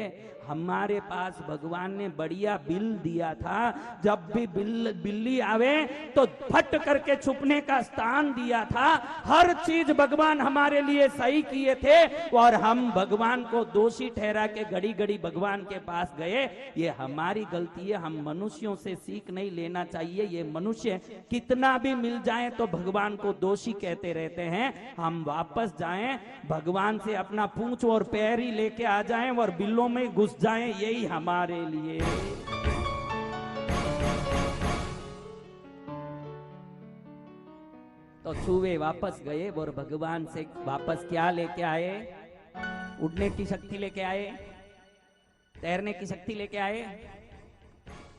हमारे पास भगवान ने बढ़िया बिल दिया था, जब भी बिल्ली आवे तो फट करके छुपने का स्थान दिया था। हर चीज भगवान हमारे लिए सही किए थे और हम भगवान को दोषी ठहरा के घड़ी घड़ी भगवान के पास गए। ये हमारी गलती है, हम मनुष्यों से सीख नहीं लेना चाहिए। ये मनुष्य कितना भी मिल जाए तो भगवान को दोषी कहते रहते हैं। हम वापस जाएं, भगवान से अपना पूंछ और पैर ही लेके आ जाएं और बिल्लों में घुस जाएं, यही हमारे लिए। तो चूहे वापस गए और भगवान से वापस क्या लेके आए? उड़ने की शक्ति लेके आए, तैरने की शक्ति लेके आए।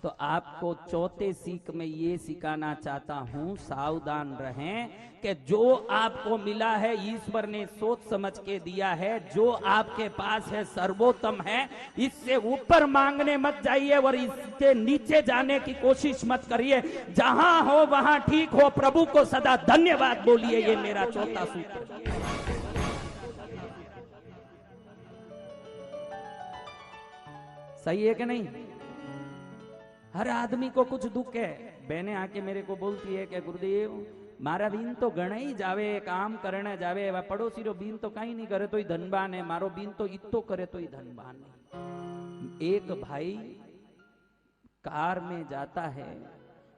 तो आपको चौथे सीख में ये सिखाना चाहता हूं, सावधान रहें कि जो आपको मिला है ईश्वर ने सोच समझ के दिया है, जो आपके पास है सर्वोत्तम है। इससे ऊपर मांगने मत जाइए और इसके नीचे जाने की कोशिश मत करिए। जहां हो वहां ठीक हो, प्रभु को सदा धन्यवाद बोलिए। ये मेरा चौथा सूत्र। सही है कि नहीं? हर आदमी को कुछ दुख है। बहने आके मेरे को बोलती है कि गुरुदेव मारा बीन तो घणा ही जावे, काम करने जावे, पड़ोसी रो बीन तो कहीं नहीं करे तो ही धनबान है, मारो बीन तो इतो करे तो ही धनबान है। एक भाई कार में जाता है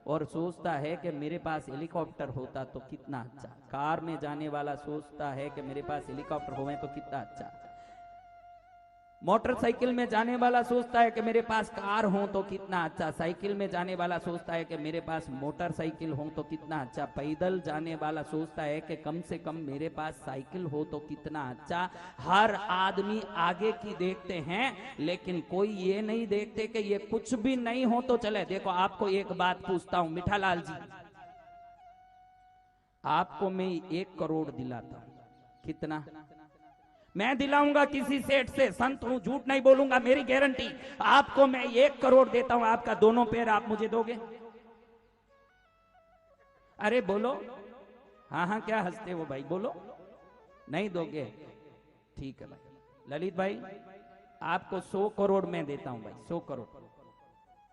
और सोचता है कि मेरे पास हेलीकॉप्टर होता तो कितना अच्छा। कार में जाने वाला सोचता है कि मेरे पास हेलीकॉप्टर होवे तो कितना अच्छा। मोटरसाइकिल में जाने वाला सोचता है कि मेरे पास कार हो तो कितना अच्छा। साइकिल में जाने वाला सोचता है कि मेरे पास मोटरसाइकिल हो तो कितना अच्छा। पैदल जाने वाला सोचता है कि कम से कम मेरे पास साइकिल हो तो कितना अच्छा। हर आदमी आगे की देखते हैं, लेकिन कोई ये नहीं देखते कि ये कुछ भी नहीं हो तो चले। देखो आपको एक बात पूछता हूं मिठालाल जी, आपको मैं 1 करोड़ दिलाता हूं, कितना? मैं दिलाऊंगा किसी सेठ से, संत हूं, झूठ नहीं बोलूंगा, मेरी गारंटी। आपको मैं 1 करोड़ देता हूं, आपका दोनों पैर आप मुझे दोगे? अरे बोलो, हाँ हाँ क्या हंसते हो भाई, बोलो। नहीं दोगे? ठीक है भाई। ललित भाई आपको 100 करोड़ मैं देता हूं भाई, 100 करोड़,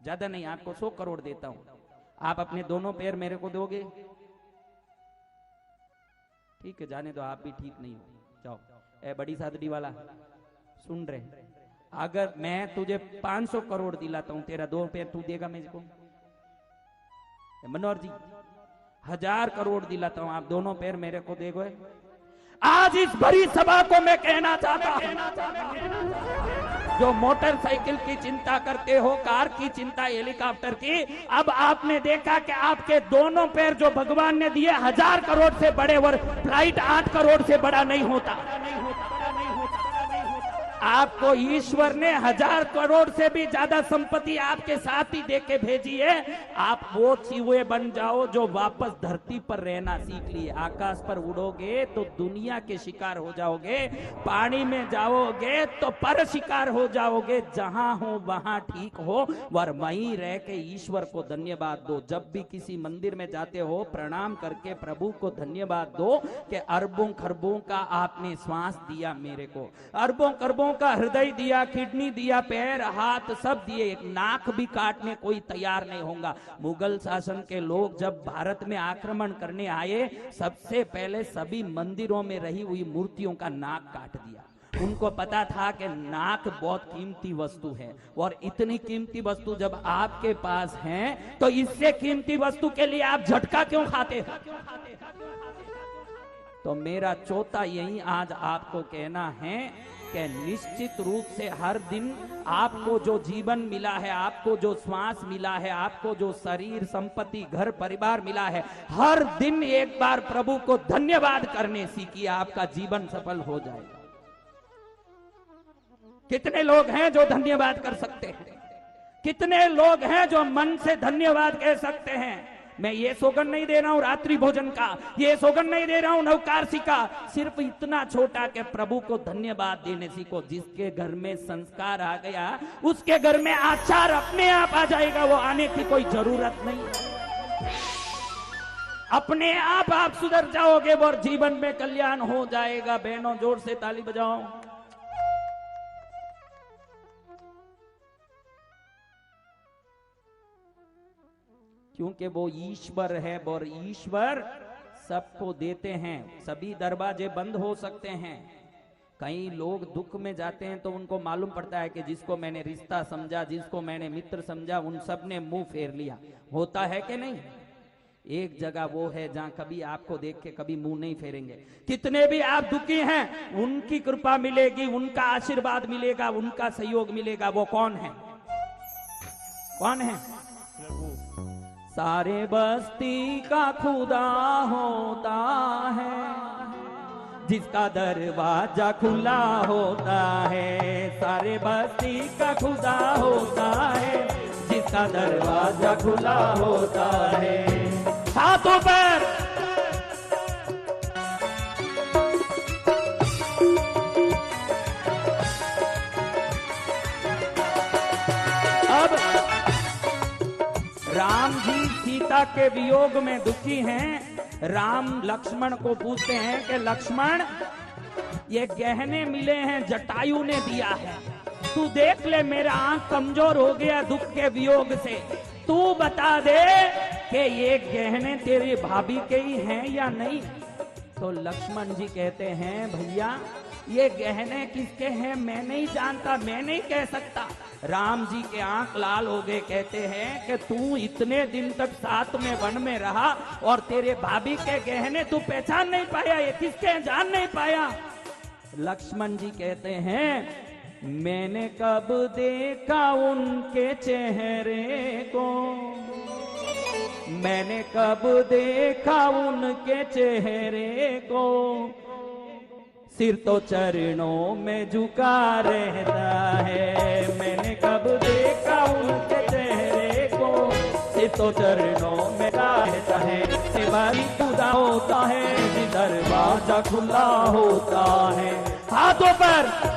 ज्यादा नहीं, आपको 100 करोड़ देता हूं। आप अपने दोनों पैर मेरे को दोगे? ठीक है, जाने दो, आप भी ठीक नहीं हो, जाओ। ए बड़ी सादड़ी वाला सुन रहे, अगर मैं तुझे 500 करोड़ दिलाता हूं, तेरा 2 पैर तू देगा मेरे को? मनोहर जी 1000 करोड़ दिलाता हूं, आप दोनों पैर मेरे को देगो? आज इस बड़ी सभा को मैं कहना चाहता हूं, जो मोटरसाइकिल की चिंता करते हो, कार की चिंता, हेलीकॉप्टर की, अब आपने देखा कि आपके दोनों पैर जो भगवान ने दिए 1000 करोड़ से बड़े और फ्लाइट 8 करोड़ से बड़ा नहीं होता। आपको ईश्वर ने 1000 करोड़ से भी ज्यादा संपत्ति आपके साथ ही देके भेजी है। आप वो चूहे बन जाओ जो वापस धरती पर रहना सीख लिए। आकाश पर उड़ोगे तो दुनिया के शिकार हो जाओगे, पानी में जाओगे तो पर शिकार हो जाओगे। जहां हो वहां ठीक हो और वहीं रह के ईश्वर को धन्यवाद दो। जब भी किसी मंदिर में जाते हो प्रणाम करके प्रभु को धन्यवाद दो कि अरबों खरबों का आपने श्वास दिया मेरे को, अरबों खरबों लोगों का हृदय दिया, किडनी दिया, पैर हाथ सब दिए, एक नाक भी काटने कोई तैयार नहीं होगा। मुगल शासन के लोग जब भारत में आक्रमण करने आए, सबसे पहले सभी मंदिरों में रही हुई मूर्तियों का नाक काट दिया। उनको पता था कि नाक बहुत कीमती वस्तु है, और इतनी कीमती वस्तु जब आपके पास है तो इससे कीमती वस्तु के लिए आप झटका क्यों खाते हो? तो मेरा चौथा यही आज आपको कहना है कि निश्चित रूप से हर दिन आपको जो जीवन मिला है, आपको जो श्वास मिला है, आपको जो शरीर संपत्ति घर परिवार मिला है, हर दिन एक बार प्रभु को धन्यवाद करने सीखिए, आपका जीवन सफल हो जाएगा। कितने लोग हैं जो धन्यवाद कर सकते हैं? कितने लोग हैं जो मन से धन्यवाद कह सकते हैं? मैं ये सौगंध नहीं दे रहा हूं रात्रि भोजन का, ये सौगंध नहीं दे रहा हूं नवकारसी का, सिर्फ इतना छोटा कि प्रभु को धन्यवाद देने सीखो। जिसके घर में संस्कार आ गया, उसके घर में आचार अपने आप आ जाएगा, वो आने की कोई जरूरत नहीं। अपने आप सुधर जाओगे और जीवन में कल्याण हो जाएगा। बहनों जोर से ताली बजाओ। क्योंकि वो ईश्वर है और ईश्वर सबको देते हैं। सभी दरवाजे बंद हो सकते हैं। कई लोग दुख में जाते हैं तो उनको मालूम पड़ता है कि जिसको मैंने रिश्ता समझा, जिसको मैंने मित्र समझा, उन सब ने मुंह फेर लिया। होता है कि नहीं? एक जगह वो है जहां कभी आपको देख के कभी मुंह नहीं फेरेंगे। कितने भी आप दुखी हैं, उनकी कृपा मिलेगी, उनका आशीर्वाद मिलेगा, उनका सहयोग मिलेगा। वो कौन है? कौन है? सारे बस्ती का खुदा होता है, जिसका दरवाजा खुला होता है। सारे बस्ती का खुदा होता है, जिसका दरवाजा खुला होता है। हाथों पर अब राम जी सीता के वियोग में दुखी हैं। राम लक्ष्मण को पूछते हैं कि लक्ष्मण, ये गहने मिले हैं, जटायु ने दिया है, तू देख ले, मेरा आंख कमजोर हो गया दुख के वियोग से, तू बता दे कि ये गहने तेरी भाभी के ही हैं या नहीं। तो लक्ष्मण जी कहते हैं, भैया ये गहने किसके हैं मैं नहीं जानता, मैं नहीं कह सकता। राम जी के आंख लाल हो गए, कहते हैं कि तू इतने दिन तक साथ में वन में रहा और तेरे भाभी के गहने तू पहचान नहीं पाया, ये किसके जान नहीं पाया। लक्ष्मण जी कहते हैं, मैंने कब देखा उनके चेहरे को, मैंने कब देखा उनके चेहरे को, सिर तो चरणों में झुका रहता है। मैंने कब देखा उनके चेहरे को, सिर तो चरणों में रहता है। सिवारी खुदा होता है, दरवाजा खुला होता है। हाथों पर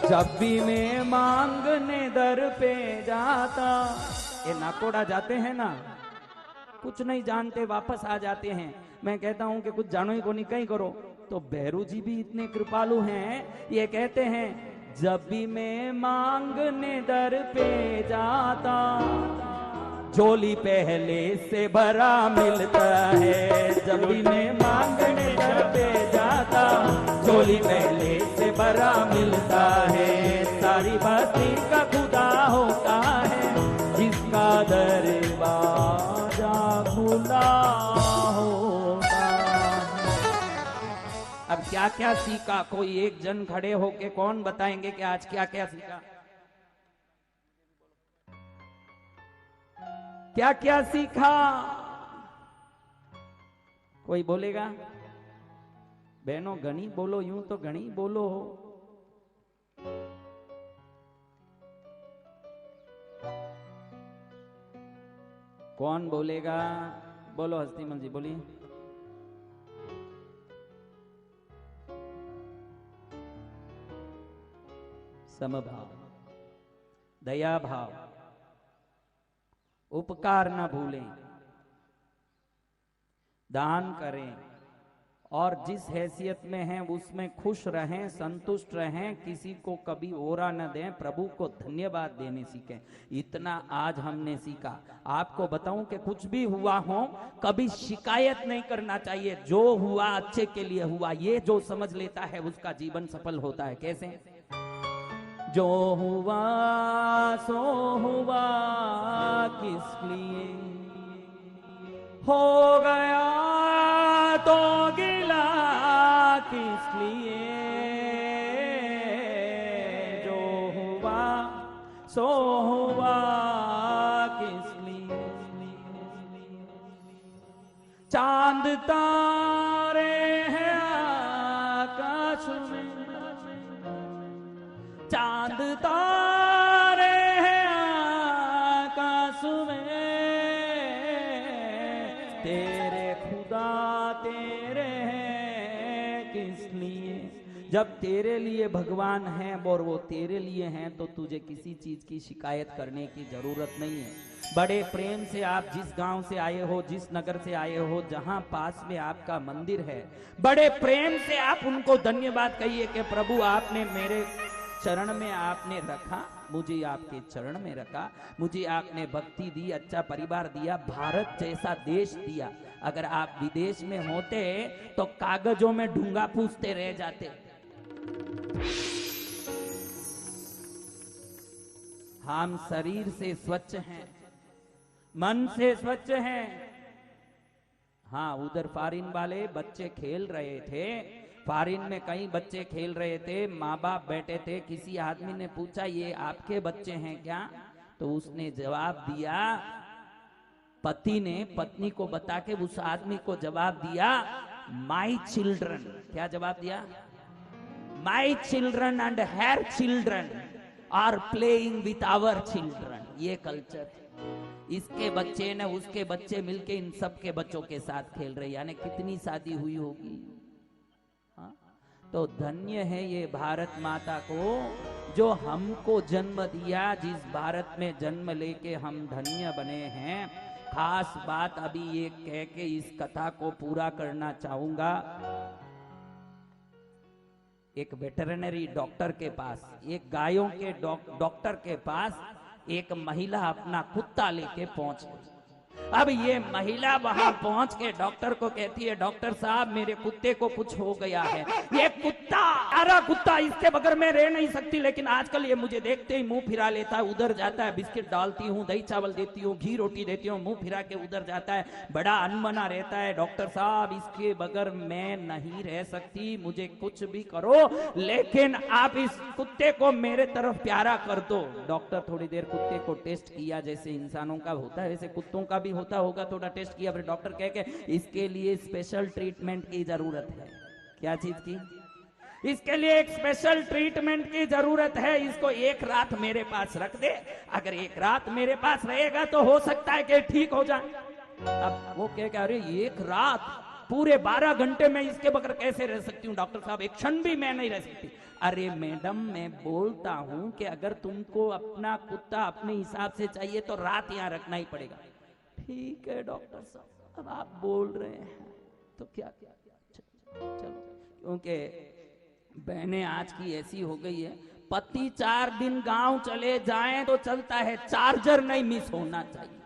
जब भी मैं मांगने दर पे जाता, ये नाकोड़ा जाते हैं ना, कुछ नहीं जानते वापस आ जाते हैं। मैं कहता हूं कि कुछ जानो ही को नहीं कहीं करो, तो भैरू जी भी इतने कृपालु हैं, ये कहते हैं जब भी मैं मांगने दर पे जाता, झोली पहले से भरा मिलता है। जब भी मैं मांगने दर पे जाता, झोली पहले से भरा मिलता है। सारी बस्ती का खुदा होता है, जिसका दरवाजा खुला होता है। अब क्या क्या सीखा? कोई एक जन खड़े होके कौन बताएंगे कि आज क्या क्या सीखा? क्या क्या सीखा? कोई बोलेगा? बहनों घनी बोलो, यूं तो घनी बोलो हो। कौन बोलेगा? बोलो हस्तीमल जी बोलिए। समभाव, दया भाव, उपकार न भूलें, दान करें और जिस हैसियत में हैं उसमें खुश रहें, संतुष्ट रहें, किसी को कभी ओरा न दें, प्रभु को धन्यवाद देने सीखें। इतना आज हमने सीखा। आपको बताऊं कि कुछ भी हुआ हो कभी शिकायत नहीं करना चाहिए। जो हुआ अच्छे के लिए हुआ, ये जो समझ लेता है उसका जीवन सफल होता है। कैसे? जो हुआ सो हुआ किस लिए, हो गया तो गिला किस लिए, जो हुआ सो हुआ किस लिए। चांद तारे हैं आकाश में, चांद तारे हैं आकाश में, तेरे खुदा तेरे हैं किस लिए। जब तेरे लिए भगवान हैं और वो तेरे लिए हैं तो तुझे किसी चीज की शिकायत करने की जरूरत नहीं है। बड़े प्रेम से आप जिस गांव से आए हो, जिस नगर से आए हो, जहां पास में आपका मंदिर है, बड़े प्रेम से आप उनको धन्यवाद कहिए कि प्रभु आपने मेरे चरण में आपने रखा, मुझे आपके चरण में रखा, मुझे आपने भक्ति दी, अच्छा परिवार दिया, भारत जैसा देश दिया। अगर आप विदेश में होते तो कागजों में ढूंगा पूछते रह जाते। हम शरीर से स्वच्छ हैं, मन से स्वच्छ हैं। हाँ, उधर फॉरेन वाले बच्चे खेल रहे थे, फॉरेन में कई बच्चे खेल रहे थे, माँ बाप बैठे थे, किसी आदमी ने पूछा ये आपके बच्चे हैं क्या? तो उसने जवाब दिया, पति ने पत्नी को बता के उस आदमी को जवाब दिया, माई चिल्ड्रन। क्या जवाब दिया? My children and here children are playing with our children. ये कल्चर, इसके बच्चे ने उसके बच्चे मिलके इन सब के बच्चों के साथ खेल रहे, यानी कितनी शादी हुई होगी। तो धन्य है ये भारत माता को जो हमको जन्म दिया, जिस भारत में जन्म लेके हम धन्य बने हैं। खास बात अभी ये कह के इस कथा को पूरा करना चाहूंगा। एक वेटरनरी डॉक्टर के पास, एक गायों के डॉक्टर के पास एक महिला अपना कुत्ता लेके पहुंच गई। अब ये महिला वहां पहुंच के डॉक्टर को कहती है, डॉक्टर साहब मेरे कुत्ते को कुछ हो गया है। ये कुत्ता, अरे कुत्ता, इसके बगैर मैं रह नहीं सकती, लेकिन आजकल ये मुझे देखते ही मुंह फिरा लेता है, उधर जाता है, बिस्किट डालती हूँ, दही चावल देती हूँ, घी रोटी देती हूँ, मुंह फिरा के उधर जाता है, बड़ा अनमना रहता है। डॉक्टर साहब इसके बगैर मैं नहीं रह सकती, मुझे कुछ भी करो, लेकिन आप इस कुत्ते को मेरे तरफ प्यारा कर दो। डॉक्टर थोड़ी देर कुत्ते को टेस्ट किया, जैसे इंसानों का होता है वैसे कुत्तों का भी होता होगा, थोड़ा टेस्ट किया, फिर डॉक्टर कह के इसके लिए स्पेशल ट्रीटमेंट की जरूरत है। क्या चीज की? इसके लिए एक स्पेशल ट्रीटमेंट की जरूरत है, इसको एक रात मेरे पास रख दे, अगर एक रात मेरे पास रहेगा तो हो सकता है कि ठीक हो जाए। अब वो कह के, अरे एक रात, पूरे 12 घंटे में इसके बगैर कैसे रह सकती हूँ डॉक्टर साहब, एक क्षण भी मैं नहीं रह सकती। अरे मैडम, मैं बोलता हूं कि अगर तुमको अपना कुत्ता अपने हिसाब से चाहिए तो रात यहां रखना ही पड़ेगा। ठीक है डॉक्टर साहब, अब आप बोल रहे हैं तो क्या क्या चलो, क्योंकि बहनें आज की ऐसी हो गई है, पति 4 दिन गांव चले जाएं तो चलता है, चार्जर नहीं मिस होना चाहिए।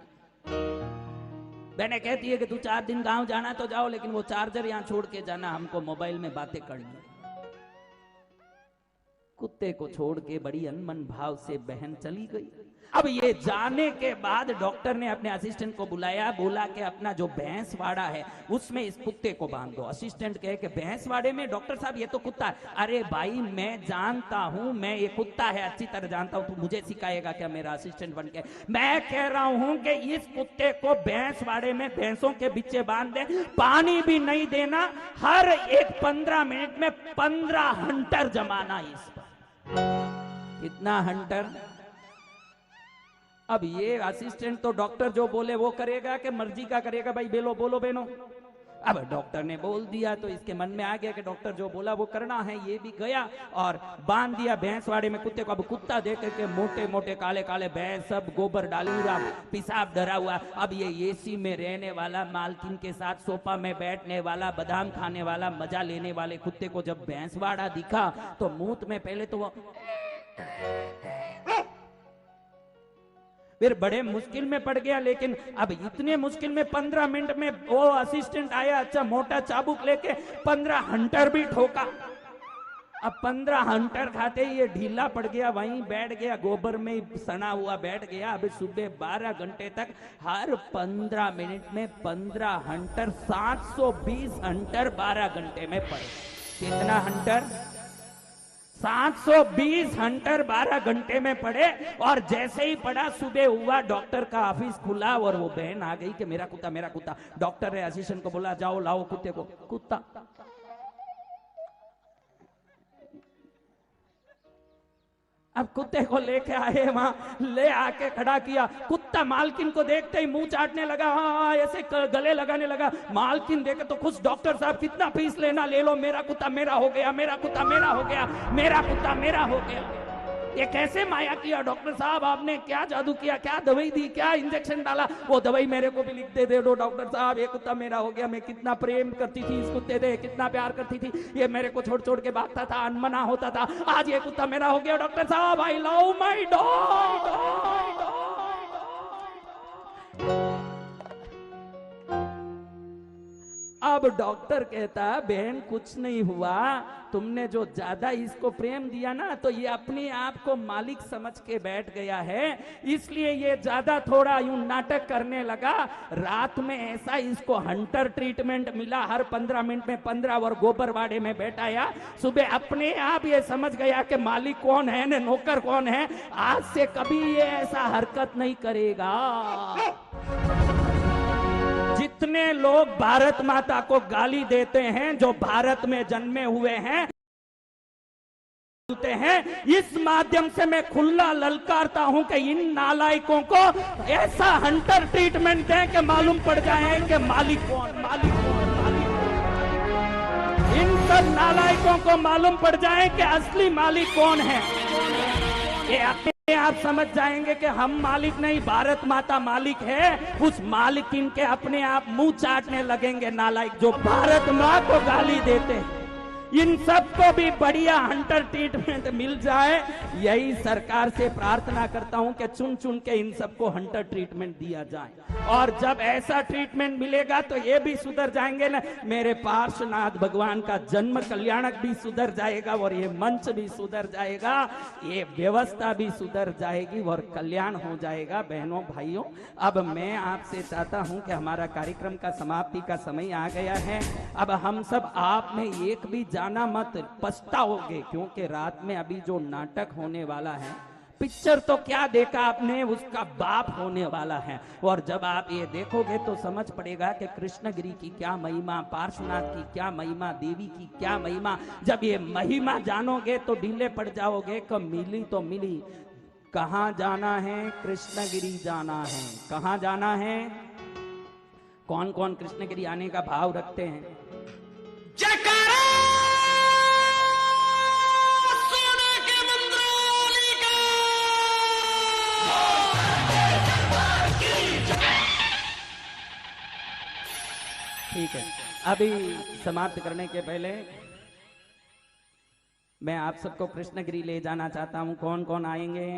बहनें कहती है कि तू 4 दिन गांव जाना तो जाओ, लेकिन वो चार्जर यहां छोड़ के जाना, हमको मोबाइल में बातें करनी। कुत्ते को छोड़ के बड़ी अनमन भाव से बहन चली गई। अब ये जाने के बाद डॉक्टर ने अपने असिस्टेंट को बुलाया, बोला कि अपना जो भैंसवाड़ा है उसमें इस कुत्ते को बांध दो। असिस्टेंट कहे कि भैंसवाड़े में? डॉक्टर साहब ये तो कुत्ता है। अरे भाई मैं जानता हूं, मैं ये कुत्ता है अच्छी तरह जानता हूं, तू मुझे सिखाएगा क्या मेरा असिस्टेंट बन के? मैं कह रहा हूं कि इस कुत्ते को भैंसवाड़े में भैंसों के बीचे बांध दे, पानी भी नहीं देना, हर एक 15 मिनट में 15 हंटर जमाना इस पर। कितना हंटर? अब ये असिस्टेंट तो डॉक्टर जो बोले वो करेगा कि मर्जी का करेगा? भाई बेलो बोलो बहनों, अब डॉक्टर ने बोल दिया तो इसके मन में आ गया कि डॉक्टर जो बोला वो करना है। ये भी गया और बांध दिया भैंसवाड़े में कुत्ते को। अब कुत्ता देख के मोटे मोटे काले काले भैंस, सब गोबर डाली हुआ, पेशाब डरा हुआ। अब ये एसी में रहने वाला, मालकिन के साथ सोफा में बैठने वाला, बादाम खाने वाला, मजा लेने वाले कुत्ते को जब भैंसवाड़ा दिखा तो मुंह में पहले तो वो फिर बड़े मुश्किल में पड़ गया। लेकिन अब इतने मुश्किल में 15 मिनट में वो असिस्टेंट आया, अच्छा मोटा चाबुक लेके 15 हंटर भी ठोका। अब 15 हंटर खाते ही ये ढीला पड़ गया, वहीं बैठ गया, गोबर में सना हुआ बैठ गया। अब सुबह 12 घंटे तक हर 15 मिनट में 15 हंटर, 720 हंटर 12 घंटे में पड़े। कितना हंटर? 720 हंटर 12 घंटे में पड़े। और जैसे ही पड़ा, सुबह हुआ, डॉक्टर का ऑफिस खुला और वो बहन आ गई कि मेरा कुत्ता, मेरा कुत्ता। डॉक्टर ने असिस्टेंट को बोला, जाओ लाओ कुत्ते को। कुत्ता अब कुत्ते को लेके आए, वहां ले आके खड़ा किया। कुत्ता मालकिन को देखते ही मुंह चाटने लगा, हाँ ऐसे गले लगाने लगा। मालकिन देखे तो खुश, डॉक्टर साहब कितना फीस लेना ले लो, मेरा कुत्ता मेरा हो गया, मेरा कुत्ता मेरा हो गया, मेरा कुत्ता मेरा हो गया। ये कैसे माया किया डॉक्टर साहब, आपने क्या जादू किया, क्या दवाई दी, क्या इंजेक्शन डाला? वो दवाई मेरे को भी लिख दे दो डॉक्टर साहब, ये कुत्ता मेरा हो गया। मैं कितना प्रेम करती थी इस कुत्ते से, कितना प्यार करती थी, ये मेरे को छोड़ छोड़ के भागता था, अनमना होता था, आज ये कुत्ता मेरा हो गया डॉक्टर साहब, आई लव माई डॉग। अब डॉक्टर कहता, बहन कुछ नहीं हुआ, तुमने जो ज्यादा इसको प्रेम दिया ना, तो ये अपने आप को मालिक समझ के बैठ गया है, इसलिए ये ज्यादा थोड़ा यूं नाटक करने लगा। रात में ऐसा इसको हंटर ट्रीटमेंट मिला, हर 15 मिनट में 15 और गोबरवाड़े में बैठाया। सुबह अपने आप ये समझ गया कि मालिक कौन है न नौकर कौन है। आज से कभी ये ऐसा हरकत नहीं करेगा। जितने लोग भारत माता को गाली देते हैं, जो भारत में जन्मे हुए हैं, इस माध्यम से मैं खुला ललकारता हूं कि इन नालायकों को ऐसा हंटर ट्रीटमेंट दें कि मालूम पड़ जाए कि मालिक कौन, मालिक कौन, मालिक कौन। इन सब नालायकों को मालूम पड़ जाए कि असली मालिक कौन है। ये अपने आप समझ जाएंगे कि हम मालिक नहीं, भारत माता मालिक है। उस मालिकिन के अपने आप मुंह चाटने लगेंगे नालायक, जो भारत माँ को गाली देते हैं। इन सबको भी बढ़िया हंटर ट्रीटमेंट मिल जाए, यही सरकार से प्रार्थना करता हूं कि चुन चुन के इन सबको हंटर ट्रीटमेंट दिया जाए। और जब ऐसा ट्रीटमेंट मिलेगा तो ये भी सुधर जाएंगे ना, मेरे पार्श्वनाथ भगवान का जन्म कल्याणक भी सुधर जाएगा, और ये मंच भी सुधर जाएगा, ये व्यवस्था भी सुधर जाएगी और कल्याण हो जाएगा। बहनों भाइयों, अब मैं आपसे चाहता हूं कि हमारा कार्यक्रम का समाप्ति का समय आ गया है। अब हम सब, आप में एक भी जाना मत, पछताओगे, क्योंकि रात में अभी जो नाटक होने वाला है, पिक्चर तो क्या देखा आपने, उसका बाप होने वाला है। और जब आप ये देखोगे तो समझ पड़ेगा कि कृष्णगिरी की क्या महिमा, पार्श्वनाथ की क्या महिमा, देवी की क्या महिमा। जब ये महिमा जानोगे तो ढीले पड़ जाओगे कि मिली तो मिली। कहाँ जाना है? कृष्णगिरी जाना है। कहाँ जाना है? कौन कौन कृष्णगिरी आने का भाव रखते हैं? जयकारा सोने के मंत्रोली का। ठीक है, अभी समाप्त करने के पहले मैं आप सबको कृष्णगिरी ले जाना चाहता हूं। कौन कौन आएंगे?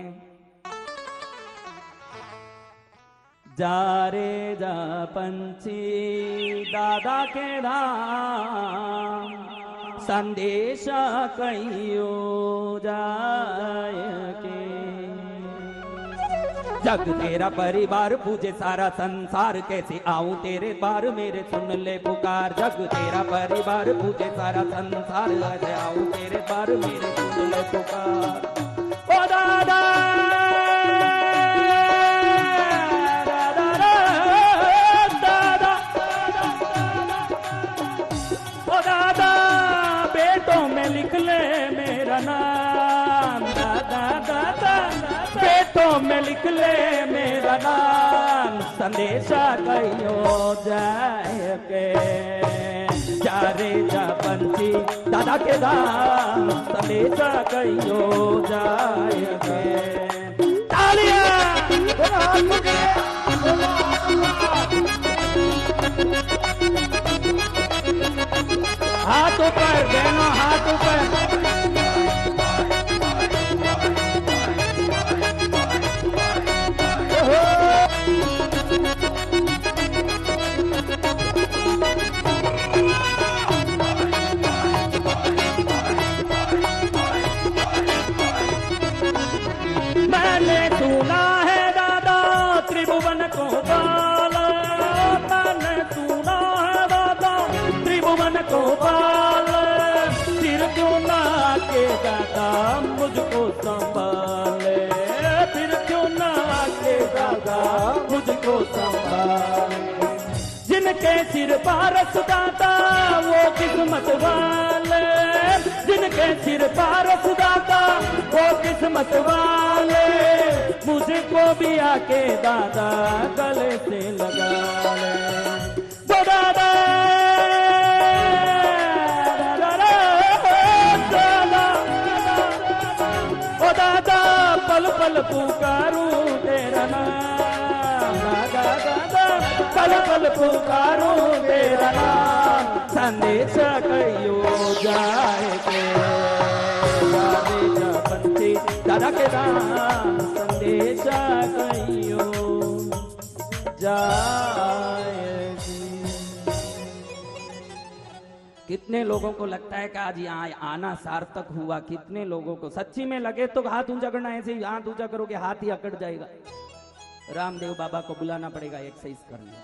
जा रे जा पंछी दादा के धाम, संदेश कहियो जाय के। जग तेरा परिवार पूजे सारा संसार, कैसे आऊं तेरे बार मेरे सुन ले पुकार। जग तेरा परिवार पूजे सारा संसार, कैसे आऊं तेरे बार मेरे सुन ले पुकार। ओ दादा लिख ले मेरा नाम, दादा दादा बेटों में लिख ले मेरा नाम। संदेशा कहियो जाए के जा रे जा पंछी दादा के दाम संदेशा कहियो जाए के तालियां हाथ ऊपर बहनों हाथ ऊपर मैंने सुना है दादा त्रिभुवन को पाला मैंने सुना है दादा त्रिभुवन को पाला फिर क्यों ना के दादा मुझको संभाले फिर क्यों ना के दादा मुझको संभाले जिनके सिर पारस दाता वो किस्मत वाले जिनके सिर पारस दाता वो किस्मत वाले मुझको भी आके दादा गले से लगा ले वो दादा ओ दादा पल पल पुकारूं तेरा नाम दादा पल पल पुकारूं तेरा नाम संदेश कहियो जाए के पंछी दादा के नाम संदेश कहियो जाए। कितने लोगों को लगता है कि आज यहाँ आना सार्थक हुआ कितने लोगों को सच्ची में लगे तो हाथ ऊंचा करना ऐसे ही हाथ ऊंचा करोगे हाथ ही अकड़ जाएगा रामदेव बाबा को बुलाना पड़ेगा एक्सरसाइज करने।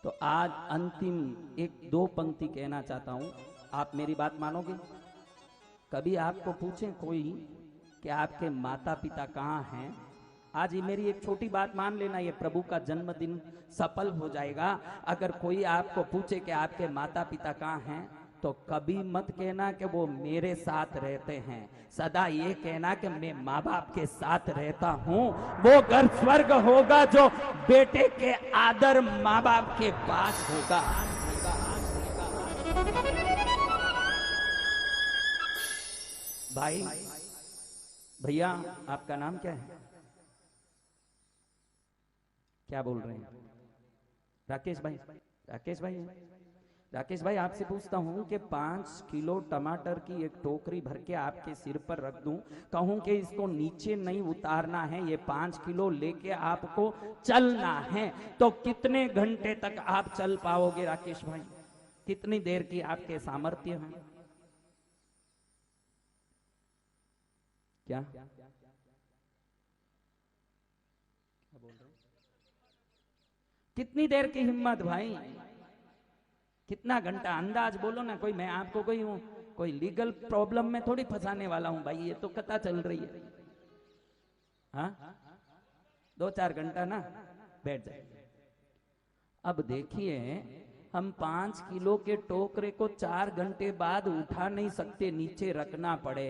तो आज अंतिम एक दो पंक्ति कहना चाहता हूं आप मेरी बात मानोगे कभी आपको पूछें कोई कि आपके माता पिता कहाँ हैं आज ये मेरी एक छोटी बात मान लेना ये प्रभु का जन्मदिन सफल हो जाएगा अगर कोई आपको पूछे कि आपके माता पिता कहाँ हैं तो कभी मत कहना कि वो मेरे साथ रहते हैं सदा ये कहना कि मैं माँ बाप के साथ रहता हूँ वो घर स्वर्ग होगा जो बेटे के आदर माँ बाप के पास होगा। भाई भैया आपका नाम क्या है क्या बोल रहे हैं राकेश भाई आपसे पूछता हूं कि 5 किलो टमाटर की एक टोकरी भर के आपके सिर पर रख दूं कहूं कि इसको नीचे नहीं उतारना है ये 5 किलो लेके आपको चलना है तो कितने घंटे तक आप चल पाओगे राकेश भाई कितनी देर की आपके सामर्थ्य हैं क्या कितनी देर की हिम्मत भाई कितना घंटा अंदाज बोलो ना कोई मैं आपको कोई लीगल प्रॉब्लम में थोड़ी फंसाने वाला हूं भाई ये तो कथा चल रही है हाँ 2-4 घंटा ना बैठ जाए। अब देखिए हम 5 किलो के टोकरे को 4 घंटे बाद उठा नहीं सकते नीचे रखना पड़े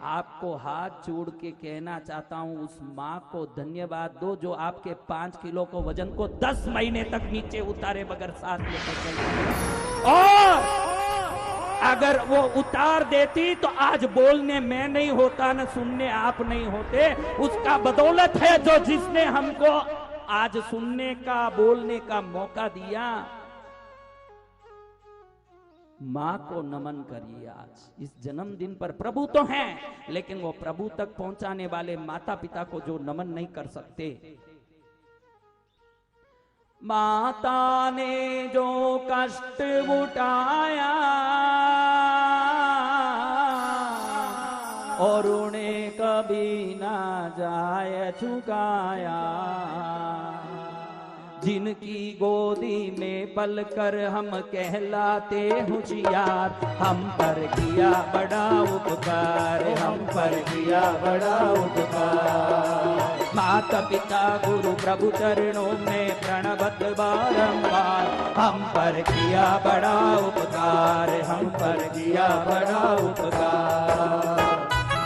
आपको हाथ जोड़ के कहना चाहता हूं उस माँ को धन्यवाद दो जो आपके 5 किलो को वजन को 10 महीने तक नीचे उतारे बगैर साथ लेकर गई और अगर वो उतार देती तो आज बोलने मैं नहीं होता न सुनने आप नहीं होते उसका बदौलत है जो जिसने हमको आज सुनने का बोलने का मौका दिया। माँ को नमन करिए आज इस जन्मदिन पर प्रभु तो हैं लेकिन वो प्रभु तक पहुंचाने वाले माता पिता को जो नमन नहीं कर सकते। माता ने जो कष्ट उठाया और उन्हें कभी ना जाए झुकाया जिनकी गोदी में पलकर हम कहलाते होशियार हम पर किया बड़ा उपकार हम पर किया बड़ा उपकार। माता पिता गुरु प्रभु चरणों में प्रणवत बारंबार हम पर किया बड़ा उपकार हम पर किया बड़ा उपकार।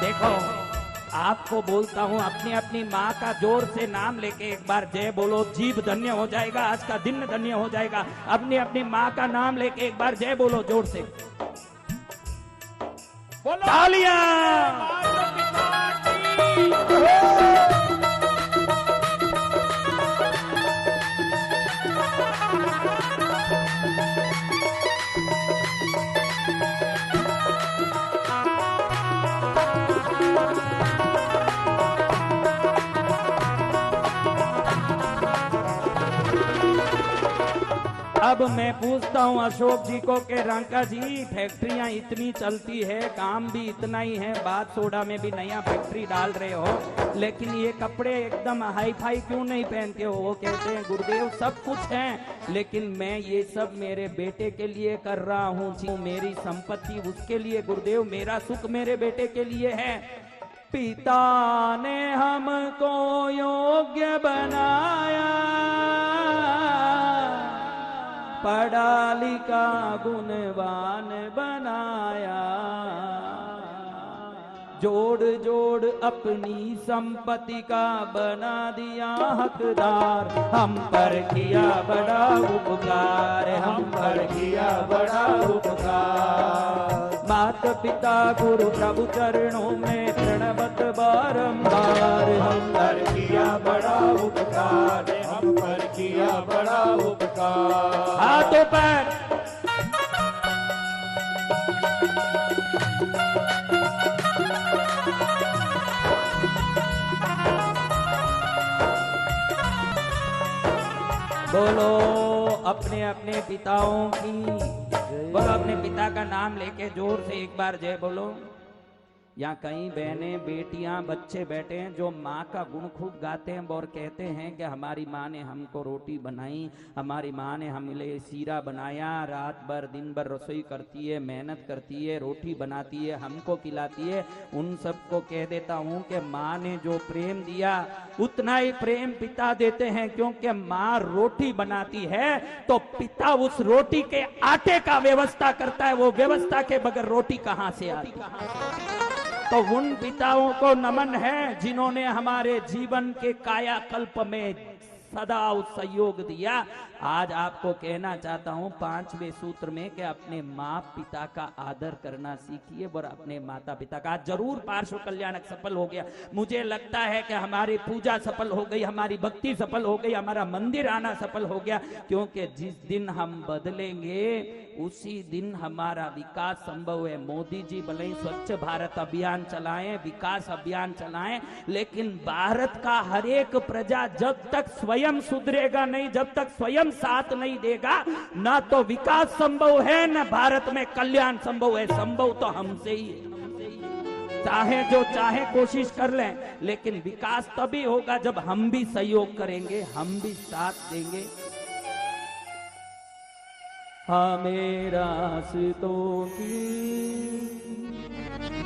देखो आपको बोलता हूँ अपनी अपनी माँ का जोर से नाम लेके एक बार जय बोलो, जीव धन्य हो जाएगा, आज का दिन धन्य हो जाएगा। अपनी अपनी माँ का नाम लेके एक बार जय बोलो जोर से, तालियां। अब मैं पूछता हूँ अशोक जी को कि रंका जी फैक्ट्रियां इतनी चलती है, काम भी इतना ही है, बात सोडा में भी नया फैक्ट्री डाल रहे हो, लेकिन ये कपड़े एकदम हाई फाई क्यों नहीं पहनते हो? वो कहते हैं गुरुदेव सब कुछ है, लेकिन मैं ये सब मेरे बेटे के लिए कर रहा हूँ, मेरी संपत्ति उसके लिए गुरुदेव, मेरा सुख मेरे बेटे के लिए है। पिता ने हमको योग्य बनाया, पढ़ा लिखा गुणवान बनाया, जोड़ जोड़ अपनी संपत्ति का बना दिया हकदार, हम पर किया बड़ा उपकार, हम पर किया बड़ा उपकार। मात पिता गुरु प्रभु चरणों में प्रणवत बारंबार, हम पर किया बड़ा उपकार, हम पर किया बड़ा उपकार। हाथों पर बोलो अपने अपने पिताओं की, बोलो अपने पिता का नाम लेके जोर से एक बार जय बोलो। यहाँ कई बहनें बेटियां बच्चे बैठे हैं जो माँ का गुण खूब गाते हैं और कहते हैं कि हमारी माँ ने हमको रोटी बनाई, हमारी माँ ने हमें लिए सीरा बनाया, रात भर दिन भर रसोई करती है, मेहनत करती है, रोटी बनाती है, हमको खिलाती है। उन सबको कह देता हूँ कि माँ ने जो प्रेम दिया उतना ही प्रेम पिता देते हैं, क्योंकि माँ रोटी बनाती है तो पिता उस रोटी के आटे का व्यवस्था करता है, वो व्यवस्था के बगैर रोटी कहाँ से आती। तो उन पिताओं को नमन है जिन्होंने हमारे जीवन के कायाकल्प में सदा सहयोग दिया। आज आपको कहना चाहता हूं 5वें सूत्र में कि अपने माँ पिता का आदर करना सीखिए और अपने माता पिता का। आज जरूर पार्श्व कल्याणक सफल हो गया, मुझे लगता है कि हमारी पूजा सफल हो गई, हमारी भक्ति सफल हो गई, हमारा मंदिर आना सफल हो गया, क्योंकि जिस दिन हम बदलेंगे उसी दिन हमारा विकास संभव है। मोदी जी भले ही स्वच्छ भारत अभियान चलाएं, विकास अभियान चलाएं, लेकिन भारत का हर एक प्रजा जब तक स्वयं सुधरेगा नहीं, जब तक स्वयं साथ नहीं देगा, ना तो विकास संभव है न भारत में कल्याण संभव है। संभव तो हमसे ही है, चाहे जो चाहे कोशिश कर लें, लेकिन विकास तभी होगा जब हम भी सहयोग करेंगे, हम भी साथ देंगे। हमें रास्तों की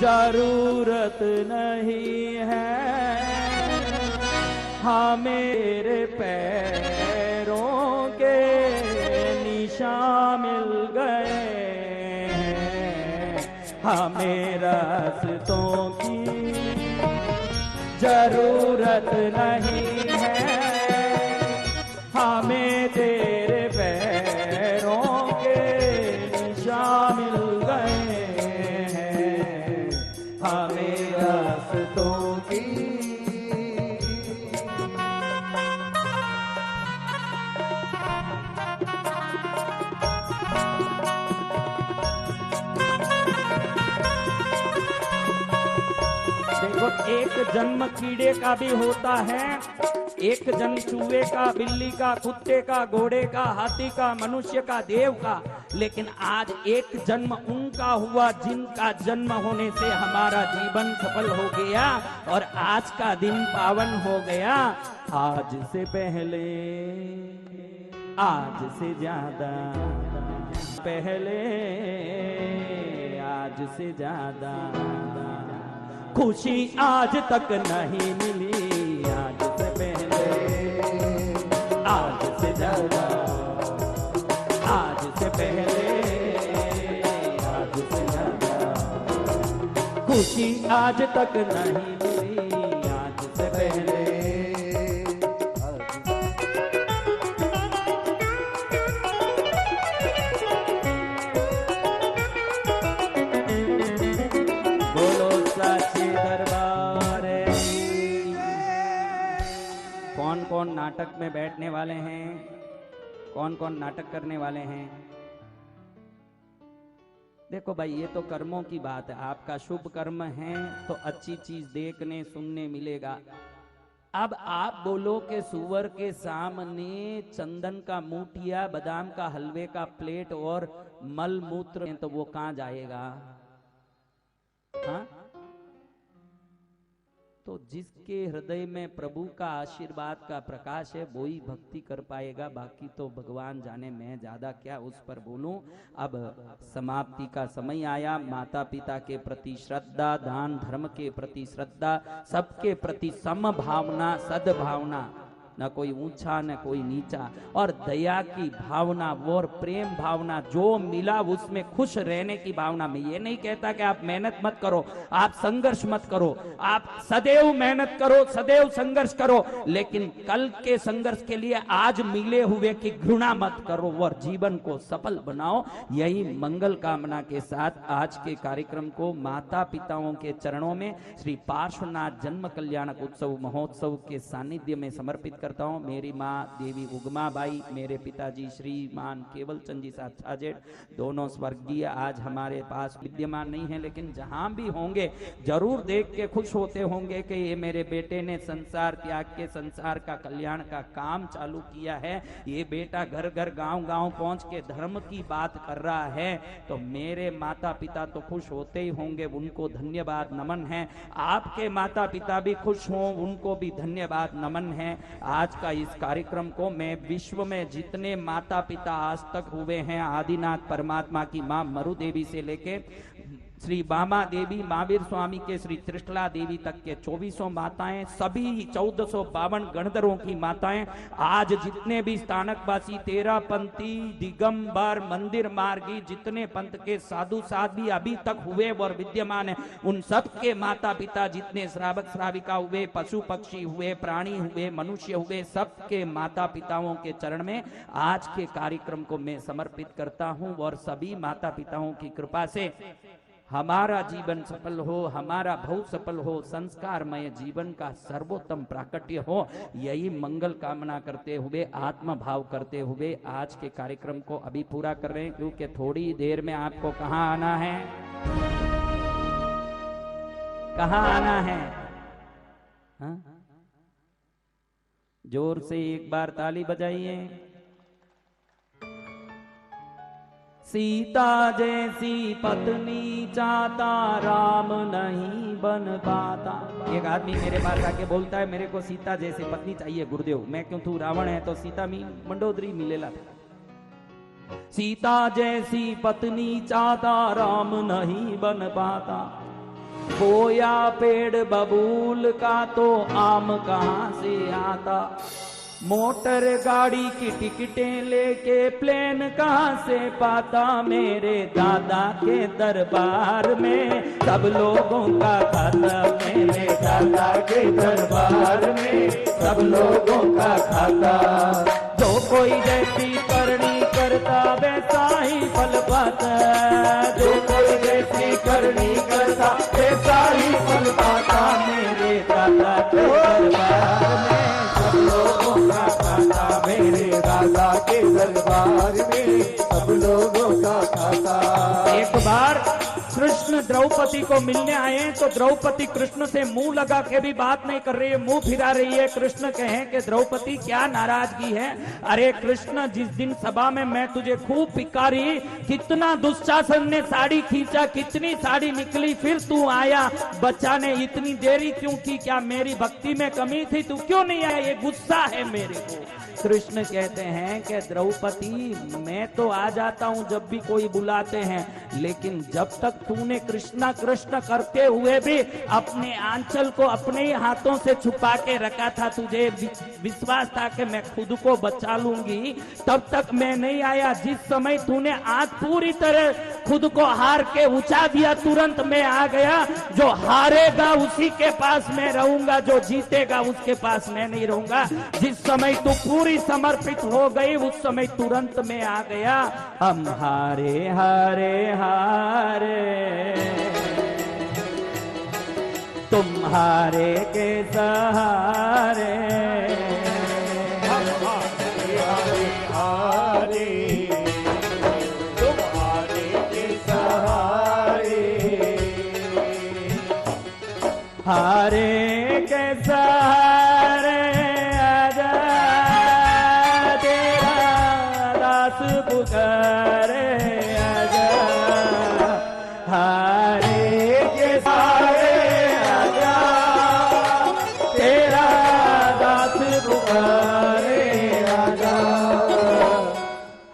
जरूरत नहीं है, हमें पैरों के निशान मिल गए हैं। हमें रास्तों की जरूरत नहीं है, हमें तेरे पैरों के निशान मिल गए हैं। हमें रास्तों की एक जन्म कीड़े का भी होता है, एक जन्म चूहे का, बिल्ली का, कुत्ते का, घोड़े का, हाथी का, मनुष्य का, देव का, लेकिन आज एक जन्म उनका हुआ जिनका जन्म होने से हमारा जीवन सफल हो गया और आज का दिन पावन हो गया। आज से पहले, आज से ज्यादा पहले, आज से ज्यादा खुशी आज तक नहीं मिली। आज से पहले, आज से ज्यादा, आज से पहले, आज से ज्यादा खुशी आज तक नहीं मिली। कौन कौन नाटक में बैठने वाले हैं, कौन कौन नाटक करने वाले हैं? देखो भाई, ये तो कर्मों की बात है। आपका शुभ कर्म है तो अच्छी चीज देखने सुनने मिलेगा। अब आप बोलो कि सुअर के सामने चंदन का मूठिया, बादाम का हलवे का प्लेट और मल मूत्र, तो वो कहां जाएगा? हाँ? तो जिसके हृदय में प्रभु का आशीर्वाद का प्रकाश है वो ही भक्ति कर पाएगा। बाकी तो भगवान जाने, मैं ज्यादा क्या उस पर बोलूं। अब समाप्ति का समय आया। माता पिता के प्रति श्रद्धा, दान धर्म के प्रति श्रद्धा, सबके प्रति समभावना, सद्भावना, न कोई ऊंचा न कोई नीचा, और दया की भावना और प्रेम भावना, जो मिला उसमें खुश रहने की भावना। मैं ये नहीं कहता कि आप मेहनत मत करो, आप संघर्ष मत करो, आप सदैव मेहनत करो, सदैव संघर्ष करो, लेकिन कल के संघर्ष के लिए आज मिले हुए की घृणा मत करो और जीवन को सफल बनाओ। यही मंगल कामना के साथ आज के कार्यक्रम को माता पिताओं के चरणों में श्री पार्श्वनाथ जन्म कल्याणक उत्सव महोत्सव के सानिध्य में समर्पित करता हूं। मेरी माँ देवी उगमा बाई, मेरे पिताजी श्रीमान केवल चंद जी साहब जेठ, दोनों स्वर्गीय आज हमारे पास विद्यमान नहीं है, लेकिन जहां भी होंगे जरूर देख के खुश होते होंगे कि ये मेरे बेटे ने संसार त्याग के संसार का कल्याण का काम चालू किया है। ये बेटा घर घर गांव गांव पहुंच के धर्म की बात कर रहा है, तो मेरे माता पिता तो खुश होते ही होंगे, उनको धन्यवाद नमन है। आपके माता पिता भी खुश हों, उनको भी धन्यवाद नमन है। आज का इस कार्यक्रम को मैं विश्व में जितने माता पिता आज तक हुए हैं, आदिनाथ परमात्मा की मां मरु देवी से लेके श्री बामा देवी, महावीर स्वामी के श्री त्रिशला देवी तक के 2400 माताएं, सभी 1452 गणधरों की माताएं, आज जितने भी स्थानकवासी, तेरापंथी, दिगंबर, मंदिर मार्गी, जितने पंथ के साधु साध्वी अभी तक हुए और विद्यमान है, उन सब के माता पिता, जितने श्रावक श्राविका हुए, पशु पक्षी हुए, प्राणी हुए, मनुष्य हुए, सबके माता पिताओं के चरण में आज के कार्यक्रम को मैं समर्पित करता हूं। और सभी माता पिताओं की कृपा से हमारा जीवन सफल हो, हमारा भव सफल हो, संस्कारमय जीवन का सर्वोत्तम प्राकट्य हो, यही मंगल कामना करते हुए, आत्म भाव करते हुए आज के कार्यक्रम को अभी पूरा कर रहे हैं, क्योंकि थोड़ी देर में आपको कहाँ आना है, कहाँ आना है? हा? जोर से एक बार ताली बजाइए। सीता जैसी पत्नी चाहता, राम नहीं बन पाता। एक आदमी मेरे पास आके बोलता है, मेरे को सीता जैसी पत्नी चाहिए गुरुदेव। मैं क्यों, तू रावण है तो सीता मंडोदरी मिलेला था। सीता जैसी पत्नी चाहता, राम नहीं बन पाता। बोया पेड़ बबूल का तो आम कहां से आता। मोटर गाड़ी की टिकटें लेके प्लेन कहां से पाता। मेरे दादा के दरबार में सब लोगों का खाता। मेरे दादा के दरबार में सब लोगों का खाता। जो कोई जैसी करनी करता वैसा ही फल पाता। जो कोई जैसी करनी करता वैसा ही फल पाता। मेरे दादा के दरबार में सब लोगों का खाता। मेरे दादा के दरबार में सब लोगों का खाता। एक बार कृष्ण द्रौपदी को मिलने आए तो द्रौपदी कृष्ण से मुंह लगा के भी बात नहीं कर रही है, मुंह फिरा रही है। कृष्ण कहें कि द्रौपदी क्या नाराजगी है? अरे कृष्ण, जिस दिन सभा में मैं तुझे खूब पिकारी, कितना दुशासन ने साड़ी खींचा, कितनी साड़ी निकली, फिर तू आया बचाने, इतनी देरी क्यों की? क्या मेरी भक्ति में कमी थी? तू क्यों नहीं आया? ये गुस्सा है मेरे को। कृष्ण कहते हैं कि द्रौपदी, मैं तो आ जाता हूं जब भी कोई बुलाते हैं, लेकिन जब तक तूने कृष्णा कृष्ण करते हुए भी अपने आंचल को अपने ही हाथों से छुपा के रखा था, तुझे विश्वास था कि मैं खुद को बचा लूंगी, तब तक मैं नहीं आया। जिस समय तूने आज पूरी तरह खुद को हार के उछा दिया, तुरंत मैं आ गया। जो हारेगा उसी के पास मैं रहूंगा, जो जीतेगा उसके पास मैं नहीं रहूंगा। जिस समय तू पूरी समर्पित हो गई, उस समय तुरंत मैं आ गया। हम हारे हारे हारे, तुम हारे के सहारे। हारे के सहारे आजा तेरा दास पुकारे आजा, हारे के सहारे आजा तेरा दास पुकारे आजा।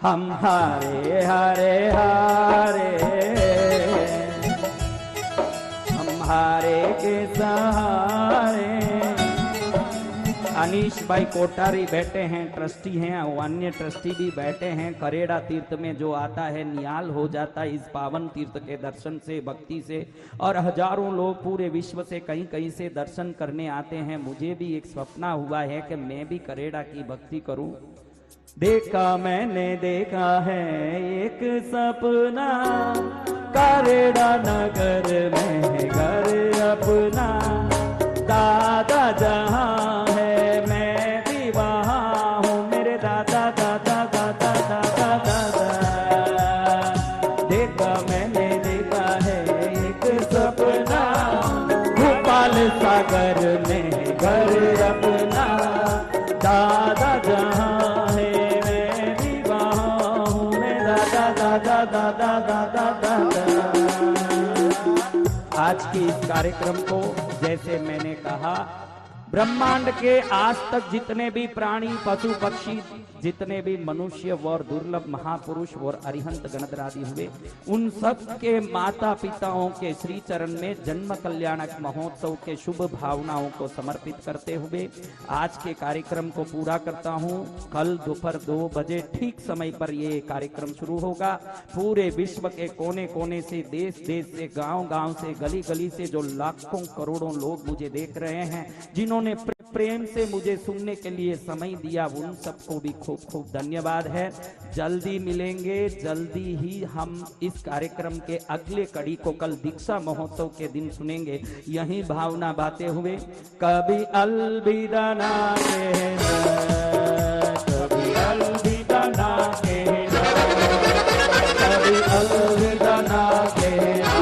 हम हारे हारे हारे, हारे के सहारे। अनीश भाई कोठारी बैठे हैं, ट्रस्टी हैं, और अन्य ट्रस्टी भी बैठे हैं। करेड़ा तीर्थ में जो आता है निहाल हो जाता है इस पावन तीर्थ के दर्शन से, भक्ति से, और हजारों लोग पूरे विश्व से कहीं कहीं से दर्शन करने आते हैं। मुझे भी एक सपना हुआ है कि मैं भी करेड़ा की भक्ति करूं। देखा मैंने देखा है एक सपना, करेड़ा नगर में है घर अपना। दादा जहां है मैं भी वहां हूँ, मेरे दादा दादा दादा दादा दादा। देखा मैंने देखा है एक सपना, भोपाल सागर में है घर अपना। दादा जहां है मैं भी वहां हूँ, मैं दादा दादा दादा दादा दादा। आज की इस कार्यक्रम को जैसे मैंने कहा, ब्रह्मांड के आज तक जितने भी प्राणी पशु पक्षी, जितने भी मनुष्य और दुर्लभ महापुरुष और अरिहंत गणधरादि हुए, उन सब के माता पिताओं के श्री चरण में जन्म कल्याणक महोत्सव के शुभ भावनाओं को समर्पित करते हुए आज के कार्यक्रम को पूरा करता हूं। कल दोपहर 2 बजे ठीक समय पर ये कार्यक्रम शुरू होगा। पूरे विश्व के कोने कोने से, देश देश से, गांव गांव से, गली गली से जो लाखों करोड़ों लोग मुझे देख रहे हैं, जिन्होंने प्रेम से मुझे सुनने के लिए समय दिया, उन सबको भी खूब खूब धन्यवाद है। जल्दी मिलेंगे, जल्दी ही हम इस कार्यक्रम के अगले कड़ी को कल दीक्षा महोत्सव के दिन सुनेंगे। यही भावना बातें हुए कभी अलविदा ना कहना, कभी अलविदा ना कहना, कभी अलविदा ना कहना,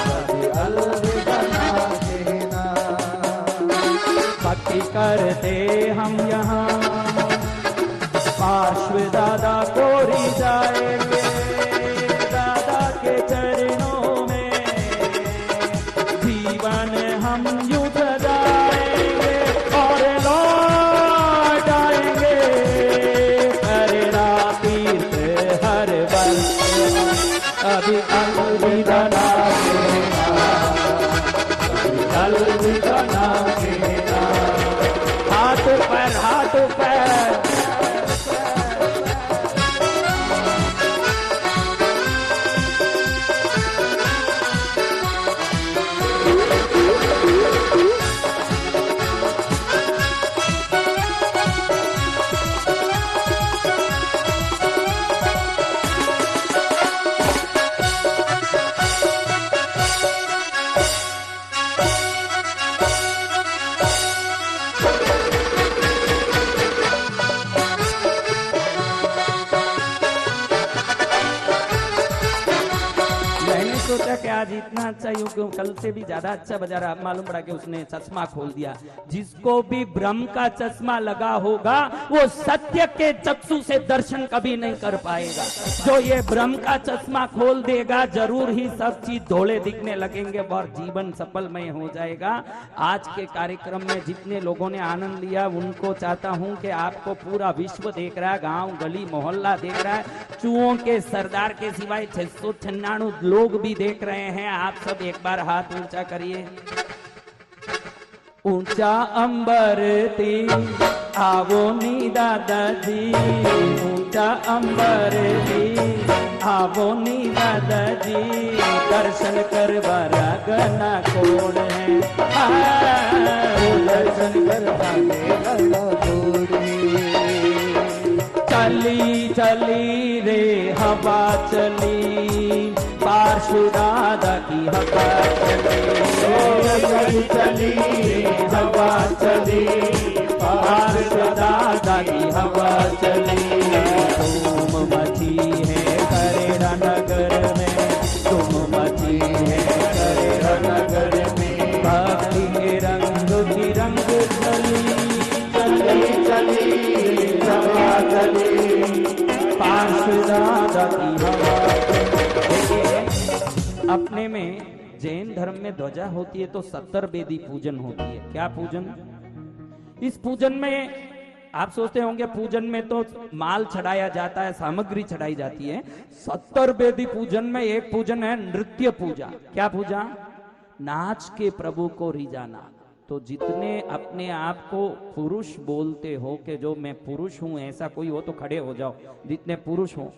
कभी अलविदा ना कहना। भक्ति करते हम यहाँ पार्श्व दादा कोरी जाएंगे, दादा के चरणों में जीवन हम यूं सजाएंगे और लौट आएंगे। करेड़ा तीर्थ हर वर्ष, अभी अलविदा ना कहना, कभी अलविदा ना कहना। हाथ पैर, हाथ पैर, सोचा कि आज इतना अच्छा यूं क्यों, कल से भी ज्यादा अच्छा बजा रहा। मालूम पड़ा कि उसने चश्मा खोल दिया। जिसको भी ब्रह्म का चश्मा लगा होगा वो सत्य के चक्षु से दर्शन कभी नहीं कर पाएगा। जो ये ब्रह्म का चश्मा खोल देगा जरूर ही सब चीज धोले दिखने लगेंगे और जीवन सफलमय हो जाएगा। आज के कार्यक्रम में जितने लोगों ने आनंद लिया उनको चाहता हूं कि आपको पूरा विश्व देख रहा है, गांव गली मोहल्ला देख रहा है, चूहों के सरदार के सिवाय 696 लोग भी देख रहे हैं। आप सब एक बार हाथ ऊंचा करिए। ऊंचा अंबर ती आवो नी दादाजी, ऊंचा अंबर ती आवो नी दादाजी, दर्शन करवारा गना कौन है, दर्शन करवाने गना कौन है। चली चली रे हवा चली, पार्श्व दादा की हवा चली, चली हवा चली, पार्श्व दादा की हवा चली। तुम मची है करेड़ा नगर में, तुम मची है करेड़ा नगर में, अपने में जैन धर्म में ध्वजा होती है तो 70 वेदी पूजन होती है। क्या पूजन? इस पूजन में आप सोचते होंगे पूजन में तो माल चढ़ाया जाता है, सामग्री चढ़ाई जाती है। 70 वेदी पूजन में एक पूजन है नृत्य पूजा। क्या पूजा? नाच के प्रभु को रिझाना। तो जितने अपने आप को पुरुष बोलते हो कि जो मैं पुरुष हूं, ऐसा कोई हो तो खड़े हो जाओ। जितने पुरुष हो,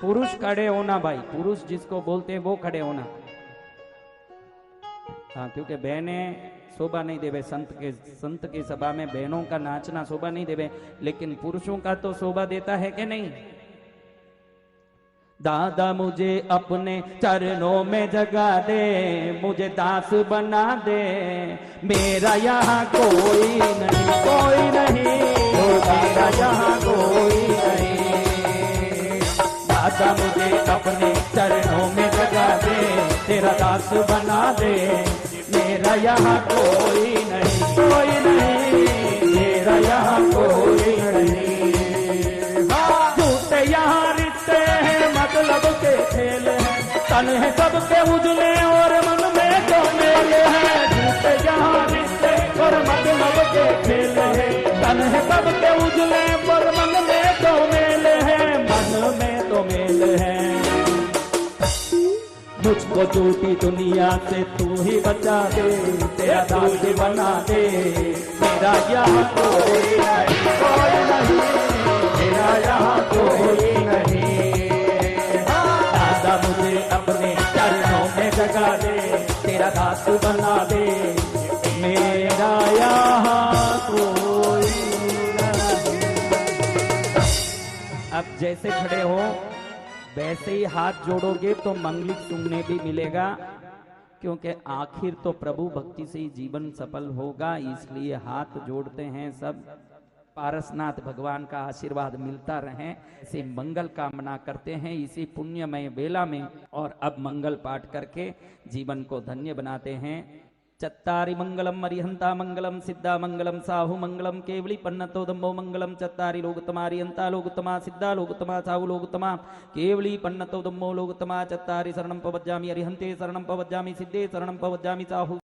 पुरुष खड़े होना भाई। पुरुष जिसको बोलते हैं वो खड़े होना। हाँ, क्योंकि बहनें शोभा नहीं देवे। संत की सभा में बहनों का नाचना शोभा नहीं देवे, लेकिन पुरुषों का तो शोभा देता है कि नहीं। दादा मुझे अपने चरणों में जगा दे, मुझे दास बना दे, मेरा यहाँ कोई नहीं, कोई नहीं, मेरा यहाँ कोई नहीं। दादा मुझे अपने चरणों में जगा दे, तेरा दास बना दे, मेरा यहाँ कोई नहीं, कोई नहीं, मेरा यहाँ कोई नहीं। झूठे यहाँ रिश्ते हैं, मतलब के खेल हैं, तन है सबके उजले और मन में तो मेल है। झूठे यहाँ रिश्ते और मतलब के खेल हैं, तन है सबके उजले और मन में तो मेल है, मन में तो मेल है। मुझको झूठी दुनिया से तू ही बचा दे, तेरा दास बना दे, मेरा यहाँ कोई नहीं, कोई नहीं, मेरा यहाँ कोई नहीं। दादा मुझे अपने चरणों में जगा दे, तेरा दास बना दे, मेरा यहाँ कोई नहीं। अब जैसे खड़े हो वैसे ही हाथ जोड़ोगे तो मंगलिक सुनने भी मिलेगा, क्योंकि आखिर तो प्रभु भक्ति से ही जीवन सफल होगा। इसलिए हाथ जोड़ते हैं सब। पारसनाथ भगवान का आशीर्वाद मिलता रहे, इसे मंगल कामना करते हैं इसी पुण्यमय बेला में। और अब मंगल पाठ करके जीवन को धन्य बनाते हैं। चत्तारि मंगलम अरिहंता मंगलम सिद्धा मंगलम साहु मंगलम केवली पन्नतो दम्भो मंगलम। चत्तारि लोकतमा अरिहंता लोकतमा सिद्धा लोकतमा साहु लोकतमा केवली पन्नतो दम्भो लोकतमा। चत्तारि शरणं प्रपद्यामि अरिहंते शरणं प्रपद्यामि सिद्धे शरणं प्रपद्यामि साहु।